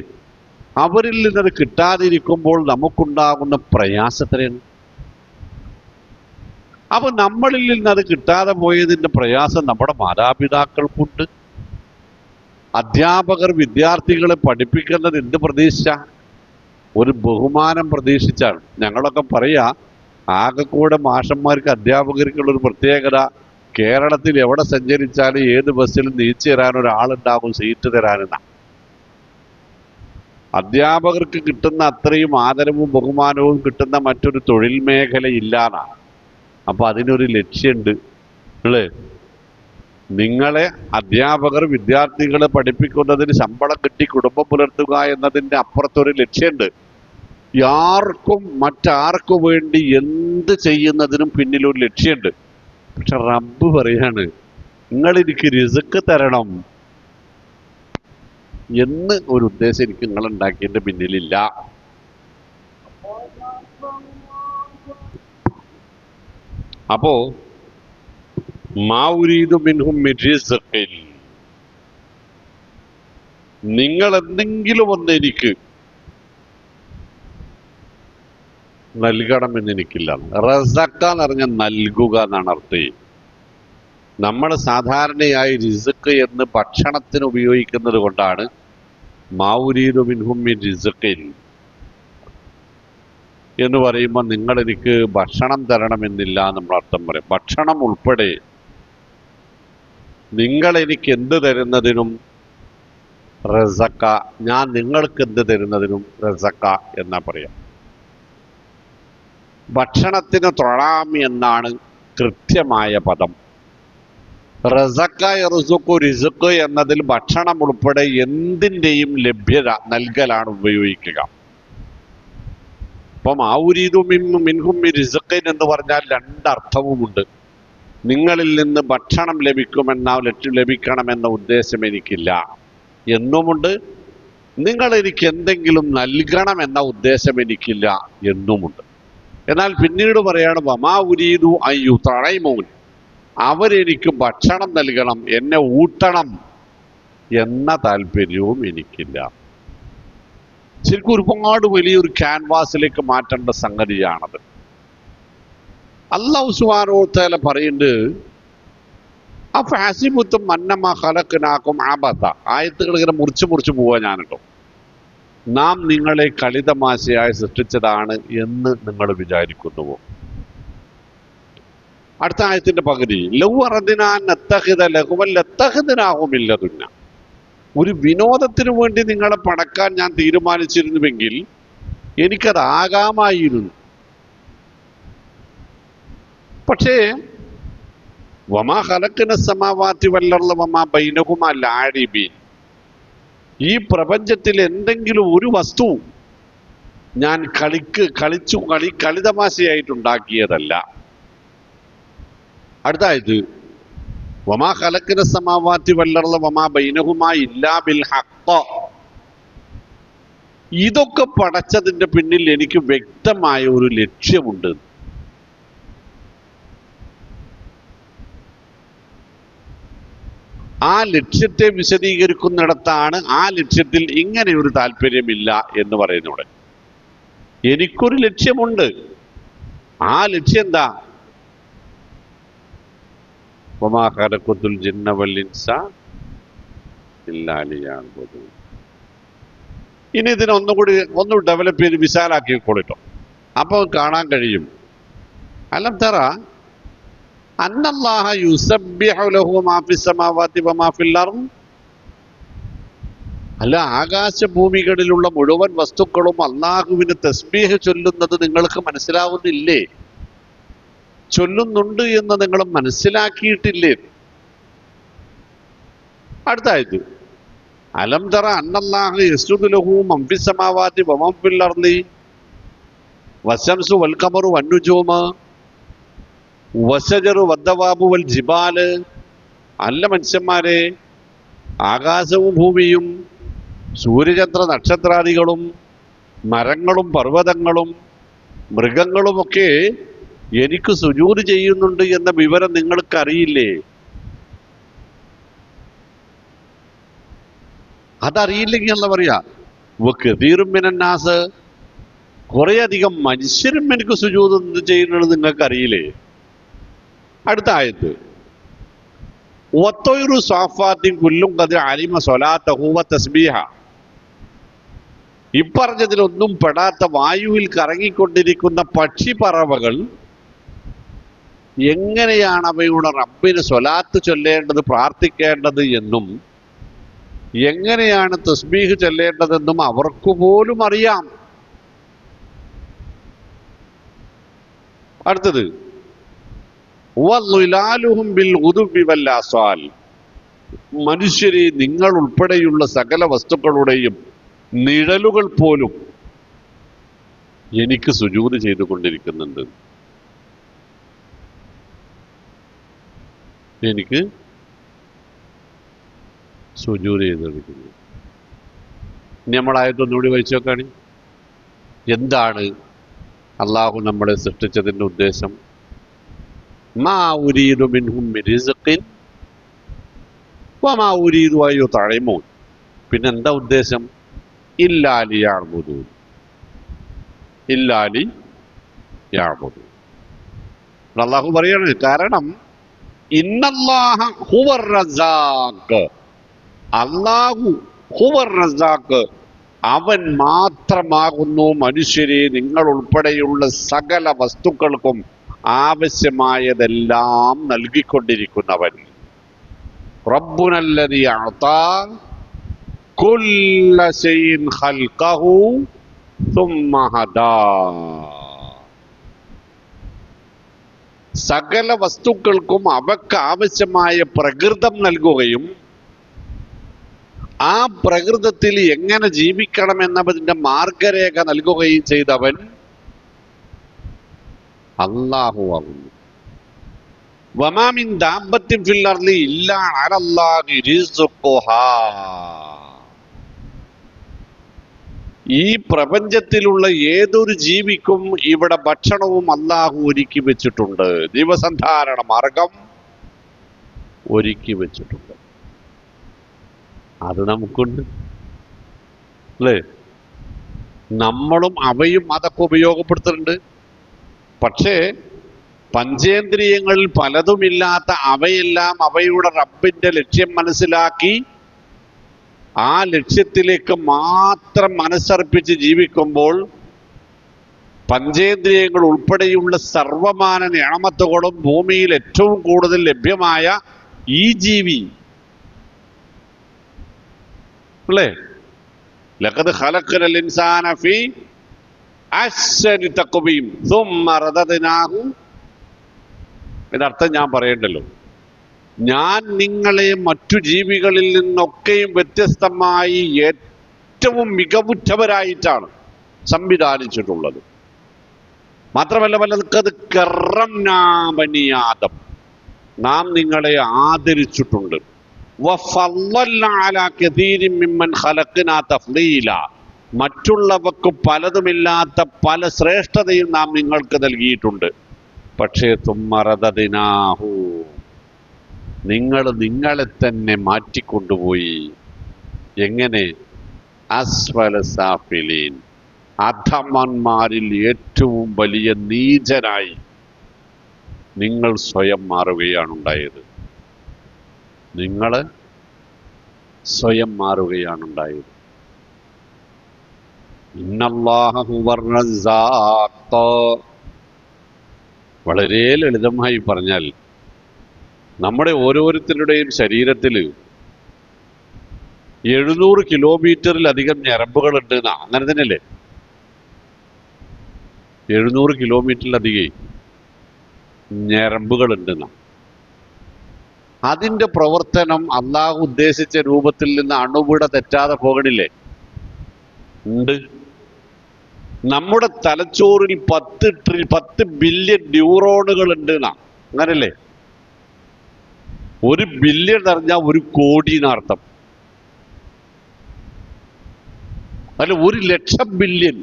അവരിൽ നിന്നത് കിട്ടാതിരിക്കുമ്പോൾ നമുക്കുണ്ടാകുന്ന പ്രയാസത്തിനാണ്. അപ്പൊ നമ്മളിൽ നിന്ന് അത് കിട്ടാതെ പോയതിൻ്റെ പ്രയാസം നമ്മുടെ മാതാപിതാക്കൾക്കുണ്ട്. അധ്യാപകർ വിദ്യാർത്ഥികളെ പഠിപ്പിക്കുന്നത് എന്ത് പ്രതീക്ഷിച്ച? ഒരു ബഹുമാനം പ്രതീക്ഷിച്ചാണ്. ഞങ്ങളൊക്കെ പറയാ, ആകെക്കൂടെ മാഷന്മാർക്ക് അധ്യാപകർക്കുള്ളൊരു പ്രത്യേകത, കേരളത്തിൽ എവിടെ സഞ്ചരിച്ചാലും ഏത് ബസ്സിലും നീച്ചു തരാൻ ഒരാളുണ്ടാകും, സീറ്റ് തരാനെന്ന. അധ്യാപകർക്ക് കിട്ടുന്ന അത്രയും ആദരവും ബഹുമാനവും കിട്ടുന്ന മറ്റൊരു തൊഴിൽ മേഖല ഇല്ലാന്നാണ്. അപ്പൊ അതിനൊരു ലക്ഷ്യമുണ്ട് അല്ലേ? നിങ്ങളെ അധ്യാപകർ വിദ്യാർത്ഥികളെ പഠിപ്പിക്കുന്നതിന് ശമ്പളം കിട്ടി കുടുംബം പുലർത്തുക എന്നതിൻ്റെ അപ്പുറത്തൊരു ലക്ഷ്യമുണ്ട്. മറ്റാർക്കു വേണ്ടി എന്ത് ചെയ്യുന്നതിനും പിന്നിലൊരു ലക്ഷ്യമുണ്ട്. പക്ഷെ റബ്ബ് പറയാണ്, നിങ്ങളെനിക്ക് റിസ്ക് തരണം എന്ന് ഒരു ഉദ്ദേശം എനിക്ക് നിങ്ങൾ ഉണ്ടാക്കിയതിൻ്റെ പിന്നിലില്ല. അപ്പോ മാ ഉരീദു മിൻഹും മിൻ റിസ്ഖിൻ, നിങ്ങൾ എന്തെങ്കിലും ഒന്ന് എനിക്ക് നൽകണമെന്ന് എനിക്കില്ല. റസക്ക എന്ന് പറഞ്ഞാൽ നൽകുക എന്നാണ് അർത്ഥം. നമ്മൾ സാധാരണയായി റിസ്ക് എന്ന് ഭക്ഷണത്തിന് ഉപയോഗിക്കുന്നത് കൊണ്ടാണ് മാ ഉരീദു മിൻഹും മിൻ റിസ്ഖിൻ എന്ന് പറയുമ്പോൾ നിങ്ങൾ എനിക്ക് ഭക്ഷണം തരണമെന്നില്ല നമ്മൾ അർത്ഥം പറയും. ഭക്ഷണം ഉൾപ്പെടെ നിങ്ങൾ എനിക്ക് എന്ത് തരുന്നതിനും റസക്ക, ഞാൻ നിങ്ങൾക്ക് എന്ത് തരുന്നതിനും റസക്ക എന്നാ പറയാം. ഭക്ഷണത്തിന് തൊഴാം എന്നാണ് കൃത്യമായ പദം. റസക്ക യർസുഖു റിസ്ഖ് എന്നതിൽ ഭക്ഷണം ഉൾപ്പെടെ എന്തിൻ്റെയും ലഭ്യത നൽകലാണ് ഉപയോഗിക്കുക. അപ്പം ആ ഉരീദു മിൻഹും മിൻ റിസ്ഖിൻ എന്ന് പറഞ്ഞാൽ രണ്ടർത്ഥവുമുണ്ട്. നിങ്ങളിൽ നിന്ന് ഭക്ഷണം ലഭിക്കണമെന്ന ഉദ്ദേശം എനിക്കില്ല എന്നുമുണ്ട്. നിങ്ങൾ എനിക്ക് എന്തെങ്കിലും നൽകണമെന്ന ഉദ്ദേശം എനിക്കില്ല എന്നുമുണ്ട്. എന്നാൽ പിന്നീട് പറയാണ് വമാ ഉരീദു അൻ യുത്ഇമൂൻ, അവരെനിക്ക് ഭക്ഷണം നൽകണം, എന്നെ ഊട്ടണം എന്ന താല്പര്യവും എനിക്കില്ല. ശരിക്കും ഒരുപാട് വലിയൊരു ക്യാൻവാസിലേക്ക് മാറ്റേണ്ട സംഗതിയാണത്. അല്ലാഹു സുബ്ഹാനഹു വ തആല പറയുന്നുണ്ട്, അഫഹസിബുത്തും അന്നമാ ഖലഖനാകും അബത. ആയത്തുകൾ ഇങ്ങനെ മുറിച്ച് പോവാ ഞാനുണ്ടോ. നാം നിങ്ങളെ കളിതമാശയായി സൃഷ്ടിച്ചതാണ് എന്ന് നിങ്ങൾ വിചാരിക്കുന്നുവോ? അടുത്ത ആയത്തിന്റെ പകുതി, ലൗ അറദ്നാ അൻ നത്തഖിദ ലഹുവൻ ലത്തഖിദ്നാഹു മിൻ ലദുന്ന. ഒരു വിനോദത്തിന് വേണ്ടി നിങ്ങളെ പടക്കാൻ ഞാൻ തീരുമാനിച്ചിരുന്നുവെങ്കിൽ എനിക്കതാകാമായിരുന്നു. പക്ഷേ വമാ ഖലഖ്ന സമാവാതി വൽ അർള വമാ ബൈനഹുമാ ലാഇബീൻ, ഈ പ്രപഞ്ചത്തിൽ എന്തെങ്കിലും ഒരു വസ്തു ഞാൻ കളിതമാശയായിട്ടുണ്ടാക്കിയതല്ല. അടുത്തായത് വമാ ഖലഖ്ന സമാവാതി വൽ അർള വമാ ബൈനഹുമാ ഇല്ലാ ബിൽ ഹഖ്. ഇതൊക്കെ പടച്ചതിൻ്റെ പിന്നിൽ എനിക്ക് വ്യക്തമായ ഒരു ലക്ഷ്യമുണ്ട്. ആ ലക്ഷ്യത്തെ വിശദീകരിക്കുന്നിടത്താണ് ആ ലക്ഷ്യത്തിൽ ഇങ്ങനെ ഒരു താല്പര്യമില്ല എന്ന് പറയുന്നത്. എനിക്കൊരു ലക്ഷ്യമുണ്ട്. ആ ലക്ഷ്യം എന്താ? വമാ ഖലഖതുൽ ജിന്ന വൽ ഇൻസ ഇല്ലാ ലിയഅ്ബുദൂൻ. ഇനി ഇതിനെ ഒന്ന് ഡെവലപ്പ് ചെയ്ത് വിശാലാക്കിക്കൊള്ളിട്ടോ. അപ്പോൾ കാണാൻ കഴിയും. അലം തറ അന്നല്ലാഹ യുസബ്ബിഹു ലഹു മാ ഫിസ് സമാവാതി വമാ ഫിൽ അർദ്. അല്ല, ആകാശഭൂമികളിലുള്ള മുഴുവൻ വസ്തുക്കളും അള്ളാഹുവിന് തസ്ബീഹ് ചൊല്ലുന്നത് നിങ്ങൾക്ക് മനസ്സിലാവുന്നില്ലേ? ചൊല്ലുന്നുണ്ട് എന്ന് നിങ്ങൾ മനസ്സിലാക്കിയിട്ടില്ലേ? അടുത്ത ആയത്ത്, അലം തറ അന്നല്ലാഹ യസ്ജുദു ലഹു മൻ ഫിസ് സമാവാതി വമൻ ഫിൽ അർദി വശംസു വൽ ഖമറു വന്നുജൂമു വശജറു വദ്ദവാബു വൽ ജിബാല്. അല്ല മനുഷ്യന്മാരെ, ആകാശവും ഭൂമിയും സൂര്യചന്ദ്ര നക്ഷത്രാദികളും മരങ്ങളും പർവ്വതങ്ങളും മൃഗങ്ങളുമൊക്കെ എനിക്ക് സുജൂദ് ചെയ്യുന്നുണ്ട് എന്ന വിവരം നിങ്ങൾക്കറിയില്ലേ? അതറിയില്ലെങ്കിൽ എന്താ പറയാ? വകതീറും മിനന്നാസ്, കുറേയധികം മനുഷ്യരും എനിക്ക് സുജൂദ് ചെയ്യുന്നത് നിങ്ങൾക്കറിയില്ലേ? അടുത്ത ആയത്ത്, വത്തൊരു സ്വാഫാത്തിൻ കുല്ലും ഖദ് അലിമ സ്വലാത്തഹു വതസ്ബീഹ. ഇപ്പറഞ്ഞതിലൊന്നും പെടാത്ത വായുവിൽ കറങ്ങിക്കൊണ്ടിരിക്കുന്ന പക്ഷിപ്പറവകൾ എങ്ങനെയാണ് അവയുടെ റബ്ബിന് സ്വലാത്ത് ചൊല്ലേണ്ടത്, പ്രാർത്ഥിക്കേണ്ടത് എന്നും എങ്ങനെയാണ് തസ്ബീഹ് ചൊല്ലേണ്ടതെന്നും അവർക്ക് പോലും അറിയാം. അടുത്തത്, വളിലാലുഹും ബിൽ ഗുദുവി വൽ ആസാൽ. മനുഷ്യരെ, നിങ്ങൾ ഉൾപ്പെടെയുള്ള സകല വസ്തുക്കളുടെയും നിഴലുകൾ പോലും എനിക്ക് സുജൂദ് ചെയ്തുകൊണ്ടിരിക്കുന്നുണ്ട്. എനിക്ക് സുജൂദ് ചെയ്തുകൊണ്ടിരിക്കുന്നു. ഇനി നമ്മളായിട്ടൊന്നുകൂടി വായിച്ചു നോക്കാണ്. എന്താണ് അള്ളാഹു നമ്മളെ സൃഷ്ടിച്ചതിൻ്റെ ഉദ്ദേശം? മാ ഉരീദു മിൻഹും മിൻ റിസ്ഖിൻ വമാ ഉരീദു അൻ യുത്ഇമൂൻ. പിന്നെന്താ ഉദ്ദേശം? ഇല്ലാ ലിയഅ്ബുദൂൻ, ഇല്ലാ ലിയഅ്ബുദൂൻ. അള്ളാഹു പറയാണ്, കാരണം ഇന്നല്ലാഹ ഹുവർ റസാഖ്, അള്ളാഹു ഹുവർ റസാഖ്, അവൻ മാത്രമാകുന്നു മനുഷ്യരെ, നിങ്ങൾ ഉൾപ്പെടെയുള്ള സകല വസ്തുക്കൾക്കും ആവശ്യമായതെല്ലാം നൽകിക്കൊണ്ടിരിക്കുന്നവൻ. റബ്ബുനല്ലദീ അഅതാ കുല്ല ശൈഇൻ ഖൽഖഹു സുമ്മ ഹദാ. സകല വസ്തുക്കൾക്കും അവക്ക് ആവശ്യമായ പ്രകൃതം നൽകുകയും ആ പ്രകൃതത്തിൽ എങ്ങനെ ജീവിക്കണമെന്നതിന്റെ മാർഗരേഖ നൽകുകയും ചെയ്തവൻ അല്ലാഹു ആകുന്നു. വമാ മിൻ ദാബത്തിൻ ഫിൽ അർളി ഇല്ലാ അലല്ലാഹി റിസ്ഖുഹാ. ഈ പ്രപഞ്ചത്തിലുള്ള ഏതൊരു ജീവിക്കും ഇവിടെ ഭക്ഷണവും അല്ലാഹു ഒരുക്കി വെച്ചിട്ടുണ്ട്, ദിവസധാരണ മാർഗം ഒരുക്കി വെച്ചിട്ടുണ്ട്. അത് നമുക്കുണ്ട് അല്ലേ? നമ്മളും അവയും അതൊക്കെ ഉപയോഗപ്പെടുത്തുന്നുണ്ട്. പക്ഷേ പഞ്ചേന്ദ്രിയങ്ങളിൽ പലതുമില്ലാത്ത അവയെല്ലാം അവയുടെ റബ്ബിന്റെ ലക്ഷ്യം മനസ്സിലാക്കി ആ ലക്ഷ്യത്തിലേക്ക് മാത്രം മനസ്സർപ്പിച്ച് ജീവിക്കുമ്പോൾ പഞ്ചേന്ദ്രിയങ്ങൾ ഉൾപ്പെടെയുള്ള സർവമാന നിഅമത്തുകളും ഭൂമിയിൽ ഏറ്റവും കൂടുതൽ ലഭ്യമായ ഈ ജീവി അല്ലേ, ലഖദ് ഖലഖനൽ ഇൻസാന ഫീ അഹ്സനി തഖ്വീം സുമ്മ റദദ്നാഹു. ഇതിനർത്ഥം ഞാൻ പറയണ്ടല്ലോ. ഞാൻ നിങ്ങളെ മറ്റു ജീവികളിൽ നിന്നൊക്കെയും വ്യത്യസ്തമായി ഏറ്റവും മികവുറ്റവരായിട്ടാണ് സംവിധാനിച്ചിട്ടുള്ളത്. മാത്രമല്ല, വലഖദ് കറംനാ ബനി ആദം, നാം നിങ്ങളെ ആദരിച്ചിട്ടുണ്ട്. വഫളൽനാ അലാ കസീരിൻ മിമ്മൻ ഖലഖ്നാ തഫ്ളീല, മറ്റുള്ളവർക്ക് പലതുമില്ലാത്ത പല ശ്രേഷ്ഠതയും നാം നിങ്ങൾക്ക് നൽകിയിട്ടുണ്ട്. പക്ഷേ തുമ്മ റദദ്നാഹു, നിങ്ങൾ നിങ്ങളെ തന്നെ മാറ്റിക്കൊണ്ടുപോയി. എങ്ങനെ? അസ്ഫല സാഫിലീൻ, അധമന്മാരിൽ ഏറ്റവും വലിയ നീചനായി നിങ്ങൾ സ്വയം മാറുകയാണ് ഉണ്ടായത്. നിങ്ങൾ സ്വയം മാറുകയാണ് ഉണ്ടായത്. ഇന്നല്ലാഹ ഹുവർ റസ്സാഖ്. വളരെ ലളിതമായി പറഞ്ഞാൽ നമ്മുടെ ഓരോരുത്തരുടെയും ശരീരത്തിൽ 700 കിലോമീറ്ററിലധികം ഞരമ്പുകളുണ്ട്. അങ്ങനെ തന്നെയല്ലേ? 700 കിലോമീറ്ററിലധികം ഞരമ്പുകളുണ്ട്. അതിൻ്റെ പ്രവർത്തനം അള്ളാഹു ഉദ്ദേശിച്ച രൂപത്തിൽ നിന്ന് അണുവിട തെറ്റാതെ പോകണില്ലേ? ഉണ്ട്. നമ്മുടെ തലച്ചോറിൽ 10 ബില്യൺ ന്യൂറോണുകൾ ഉണ്ട്. അങ്ങനല്ലേ? 1 ബില്യൺ അറിഞ്ഞാൽ 1 കോടി എന്നർത്ഥം. അല്ല, 1,00,000 ബില്യൺ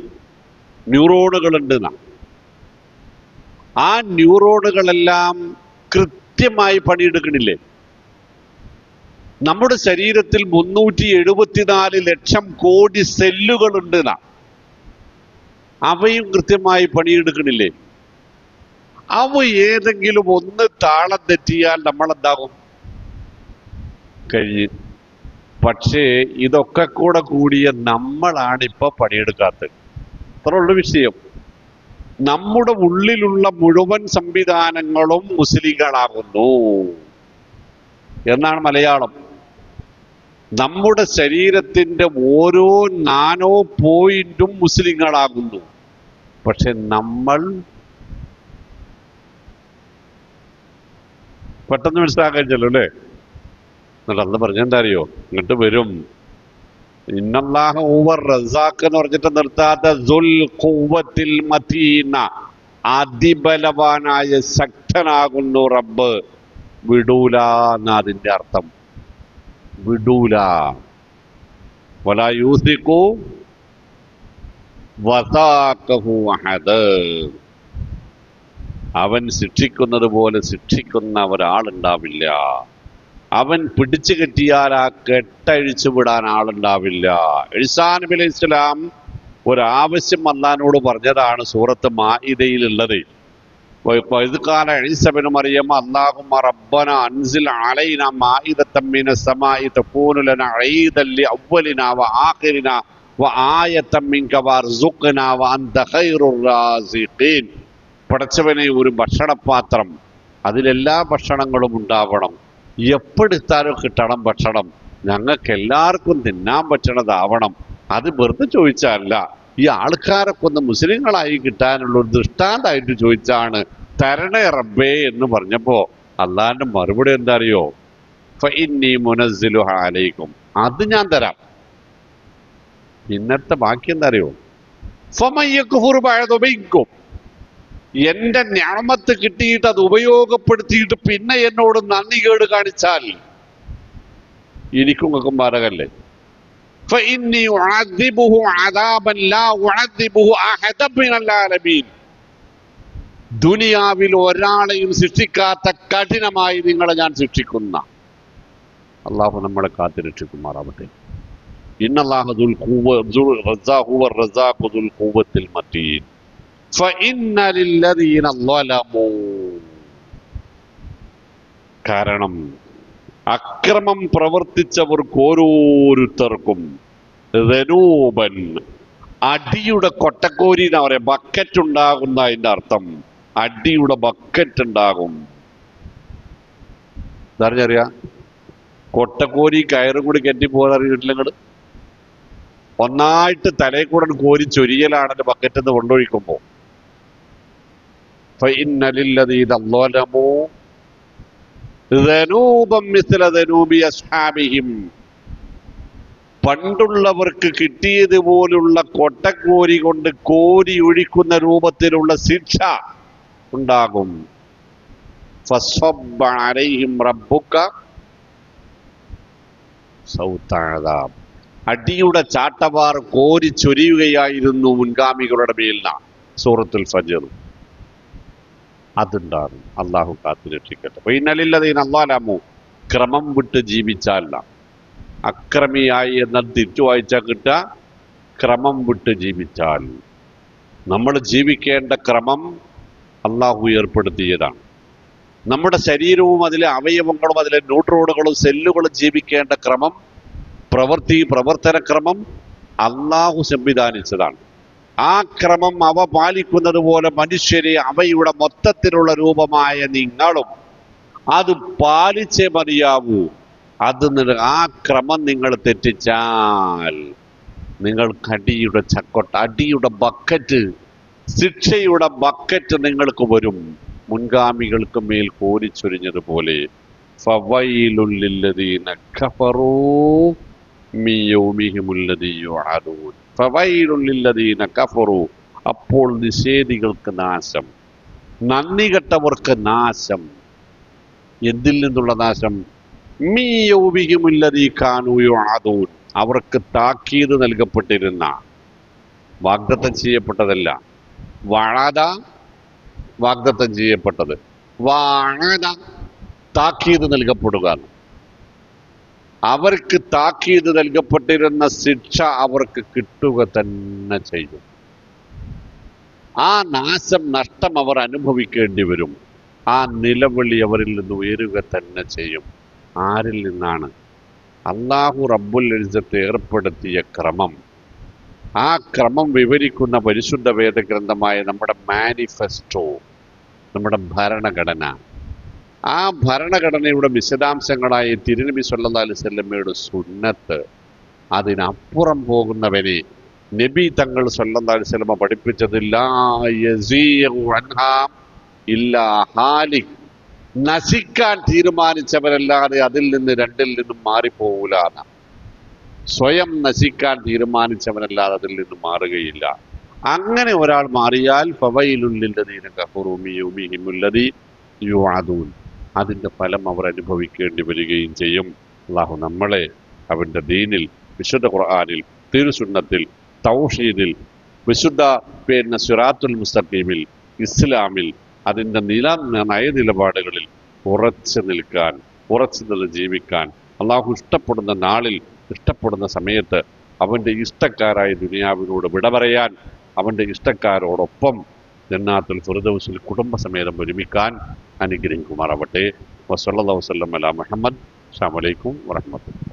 ന്യൂറോണുകൾ ഉണ്ട്. ആ ന്യൂറോണുകളെല്ലാം കൃത്യമായി പണിയെടുക്കണില്ലേ? നമ്മുടെ ശരീരത്തിൽ 374 ലക്ഷം കോടി സെല്ലുകളുണ്ട്. അവയും കൃത്യമായി പണിയെടുക്കണില്ലേ? അവ ഏതെങ്കിലും ഒന്ന് താളം തെറ്റിയാൽ നമ്മളെന്താകും? കഴിഞ്ഞ്. പക്ഷേ ഇതൊക്കെ കൂടിയ നമ്മളാണ് ഇപ്പൊ പണിയെടുക്കാത്തത്. അത്രയുള്ള വിഷയം. നമ്മുടെ ഉള്ളിലുള്ള മുഴുവൻ സംവിധാനങ്ങളും മുസ്ലിങ്ങളാകുന്നു എന്നാണ് മലയാളം. നമ്മുടെ ശരീരത്തിന്റെ ഓരോ നാനോ പോയിന്റും മുസ്ലിങ്ങളാകുന്നു. പക്ഷെ നമ്മൾ പെട്ടെന്ന് മനസ്സിലാക്കാൻ അല്ലേ? എന്നിട്ട് അന്ന് പറഞ്ഞെന്താ അറിയോ? ഇങ്ങോട്ട് വരും. ഇന്നല്ലാഹ ഹുവർ റസ്സാഖ് എന്ന് പറഞ്ഞിട്ട് നിർത്താത്ത ദുൽ ഖുവ്വത്തിൽ മതീന, അതിബലവാനായ ശക്തനാകുന്നു റബ്ബ്. വിടൂല എന്നാ അതിന്റെ അർത്ഥം. വിടൂല. വലാ യൂസിഖു വസാഖഹു അഹദ്. അവൻ ശിക്ഷിക്കുന്നത് പോലെ ശിക്ഷിക്കുന്ന ഒരാളുണ്ടാവില്ല. അവൻ പിടിച്ചു കെട്ടിയാൽ ആ കെട്ടഴിച്ചു വിടാൻ ആളുണ്ടാവില്ല. ഈസാ നബി അലൈഹി ഇസ്ലാം ഒരാവശ്യം അല്ലാഹുവോട് പറഞ്ഞതാണ് സൂറത്ത് മാഇദയിലുള്ളത്. ഇത് കാല ഈസ ഇബ്നു മറിയം അല്ലാഹുമ്മ റബ്ബന അൻസിൽ അലൈനാ മാഇദത്തൻ മിനസ് സമാഇ തകൂനു ലനാ ഈദൻ ലിഅവ്വലിനാ വആഖിരിനാ വആയത്തൻ മിൻക വർസുഖ്നാ വഅൻത ഖൈറുർ റാസിഖീൻ. പടച്ചവനെ, ഒരു ഭക്ഷണപാത്രം, അതിലെല്ലാ ഭക്ഷണങ്ങളും ഉണ്ടാവണം. എപ്പെടുത്താലും കിട്ടണം ഭക്ഷണം. ഞങ്ങൾക്ക് എല്ലാവർക്കും തിന്നാൻ പറ്റണതാവണം. അത് വെറുതെ ചോദിച്ചല്ല, ഈ ആൾക്കാരൊക്കെ ഒന്ന് മുസ്ലിങ്ങളായി കിട്ടാനുള്ള ഒരു ദൃഷ്ടാന്തമായിട്ട് ചോദിച്ചാണ്. തരണേ റബ്ബേ എന്ന് പറഞ്ഞപ്പോ അള്ളാന്റെ മറുപടി എന്താ അറിയോ? ഫഇന്നി മുനസ്സിലുഹാ അലൈക്കും. അത് ഞാൻ തരാം. ഇന്നത്തെ ബാക്കി എന്താ അറിയോ? ഫമൻ യക്ഫുർ ബഅദ മിൻകും. എന്റെ നിഅമത്ത് കിട്ടിയിട്ട് അത് ഉപയോഗപ്പെടുത്തിയിട്ട് പിന്നെ എന്നോട് നന്ദി കേട് കാണിച്ചാൽ എനിക്കും നിങ്ങൾക്കും ബാധകല്ലേ? فإني أعذبه عذابا لا أعذبه أحدا من العالمين. ദുനിയാവിൽ ഒരാളെയും ശിക്ഷിക്കാത്ത കഠിനമായി നിങ്ങളെ ഞാൻ ശിക്ഷിക്കുന്ന. അള്ളാഹു നമ്മളെ കാത്തുരക്ഷിക്കുമാറാവട്ടെ. ഇന്നല്ലാഹു ദുൽ റസ്സാഖു ദുൽ ഖുവ്വത്തിൽ മതീൻ. ഫഇന്ന ലില്ലദീന ളലമൂ. കാരണം അക്രമം പ്രവർത്തിച്ചവർക്ക് ഓരോരുത്തർക്കും ദനൂബൻ, അടിയുടെ കൊട്ടക്കോരി എന്നാ പറയാ. ബക്കറ്റ് ഉണ്ടാകുന്ന അതിന്റെ അർത്ഥം. അടിയുടെ ബക്കറ്റ് ഉണ്ടാകും. അറിയാ? കൊട്ടക്കോരി കയറും കൂടി കെട്ടിപ്പോകാൻ അറിയിട്ടില്ല. ഒന്നായിട്ട് തലയിൽ കൂടെ കോരി ചൊരിയലാണ് ബക്കറ്റ് എന്ന് കൊണ്ടൊഴിക്കുമ്പോ. ഫഇന്ന ലില്ലദീന ളലമൂ ദനൂബൻ മിസ്ല ദനൂബി അസ്ഹാബിഹിം. പണ്ടുള്ളവർക്ക് കിട്ടിയതുപോലുള്ള കൊട്ടക്കോരി കൊണ്ട് കോരി ഒഴിക്കുന്ന രൂപത്തിലുള്ള ശിക്ഷ ഉണ്ടാകും. ഫസ്വബ്ബ അലൈഹിം റബ്ബുക സൗത അദാബ്. അടിയുടെ ചാട്ടവാർ കോരി ചൊരിയുകയായിരുന്നു മുൻഗാമികളുടെ മേലിനാണ്. സൂറത്തുൽ ഫജ്ർ. അതുണ്ടാകും. അള്ളാഹു കാത്തുരക്ഷിക്കട്ടെ. ഫഇന്ന ലില്ലദീന ളലമൂ ക്രമം വിട്ട് ജീവിച്ചാൽ. അക്രമിയായി എന്നാൽ തിരിച്ചു വായിച്ചാൽ കിട്ടുക ക്രമം വിട്ട് ജീവിച്ചാൽ. നമ്മൾ ജീവിക്കേണ്ട ക്രമം അള്ളാഹു ഏർപ്പെടുത്തിയതാണ്. നമ്മുടെ ശരീരവും അതിലെ അവയവങ്ങളും അതിലെ ന്യൂട്രോണുകളും സെല്ലുകളും ജീവിക്കേണ്ട ക്രമം, പ്രവർത്തനക്രമം അള്ളാഹു സംവിധാനിച്ചതാണ്. ആ ക്രമം അവ പാലിക്കുന്നത് പോലെ മനുഷ്യരെ അവയുടെ മൊത്തത്തിലുള്ള രൂപമായ നിങ്ങളും അത് പാലിച്ചേ മതിയാവൂ. ആ ക്രമം നിങ്ങൾ തെറ്റിച്ചാൽ നിങ്ങൾക്ക് അടിയുടെ ബക്കറ്റ്, ശിക്ഷയുടെ ബക്കറ്റ് നിങ്ങൾക്ക് വരും. മുൻഗാമികൾക്ക് മേൽ കോരിച്ചൊരിഞ്ഞതുപോലെ. ഫവൈലുൽ ലില്ലദീന കഫറൂ മിൻ യൗമിഹിമുൽ ലദീ യുഅദൂൻ. ഫവൈലുൽ ലില്ലദീന കഫറൂ, അപ്പോൾ നിഷേധികൾക്ക് നാശം, നന്ദി കെട്ടവർക്ക് നാശം. എന്തിൽ നിന്നുള്ള നാശം? മിൻ യൗമിഹിമുൽ ലദീ കാനൂ യുഅദൂൻ, അവർക്ക് താക്കീത് നൽകപ്പെട്ടിരുന്ന, വാഗ്ദത്തം ചെയ്യപ്പെട്ടതല്ല. വഅദ വാഗ്ദത്തം ചെയ്യപ്പെട്ടത്, വഅദ താക്കീത് നൽകപ്പെടുക. അവർക്ക് താക്കീത് നൽകപ്പെട്ടിരുന്ന ശിക്ഷ അവർക്ക് കിട്ടുക തന്നെ ചെയ്യും. ആ നാശം, നഷ്ടം അവർ അനുഭവിക്കേണ്ടി വരും. ആ നിലവിളി അവരിൽ നിന്ന് ഉയരുക തന്നെ ചെയ്യും. ആരിൽ നിന്നാണ്? അല്ലാഹു റബ്ബുൽ ഇസ്സത്ത് ഏർപ്പെടുത്തിയ ക്രമം. ആ ക്രമം വിവരിക്കുന്ന പരിശുദ്ധ വേദഗ്രന്ഥമായ നമ്മുടെ മാനിഫെസ്റ്റോ, നമ്മുടെ ഭരണഘടന. ആ ഭരണഘടനയുടെ വിശദാംശങ്ങളായ തിരുനബി സല്ലല്ലാഹു അലൈഹി വസല്ലമയുടെ സുന്നത്ത്, അതിനപ്പുറം പോകുന്നവനെ നബി തങ്ങൾ സല്ലല്ലാഹു അലൈഹി വസല്ലമ പഠിപ്പിച്ചത് ലാ യസീഉ അൻഹാ ഇല്ലാ ഹാലിക്, നശിക്കാൻ തീരുമാനിച്ചവരല്ലാതെ അതിൽ നിന്ന് രണ്ടിൽ നിന്നും മാറിപ്പോകൂലാണ്. സ്വയം നശിക്കാൻ തീരുമാനിച്ചവനല്ലാതെ അതിൽ നിന്ന് മാറുകയില്ല. അങ്ങനെ ഒരാൾ മാറിയാൽ ഫവൈലുൽ ലില്ലദീന കഫറൂ മിൻ യൗമിഹിമുൽ ലദീ യുഅദൂൻ, അതിൻ്റെ ഫലം അവർ അനുഭവിക്കേണ്ടി വരികയും ചെയ്യും. അല്ലാഹു നമ്മളെ അവൻ്റെ ദീനിൽ, വിശുദ്ധ ഖുർആനിൽ, തിരുസുന്നത്തിൽ, തൗഹീദിൽ, വിശുദ്ധ സിറാത്തുൽ മുസ്തഖീമിൽ, ഇസ്ലാമിൽ, അതിൻ്റെ നയനിലപാടുകളിൽ ഉറച്ചു നിൽക്കാൻ, ഉറച്ചു നിന്ന് ജീവിക്കാൻ, അള്ളാഹു ഇഷ്ടപ്പെടുന്ന നാളിൽ, ഇഷ്ടപ്പെടുന്ന സമയത്ത് അവൻ്റെ ഇഷ്ടക്കാരായ ദുനിയാവിനോട് വിട പറയാൻ, അവൻ്റെ ഇഷ്ടക്കാരോടൊപ്പം ജന്നാത്തുൽ ഫിർദൗസിൽ കുടുംബസമേതം ഒരുമിക്കാൻ അനുഗ്രഹിക്കുമാറാവട്ടെ. വസല്ലല്ലാഹു വസല്ലം അലാ മുഹമ്മദ്. അസ്സലാമു അലൈക്കും വറഹ്മത്തുള്ളാഹി.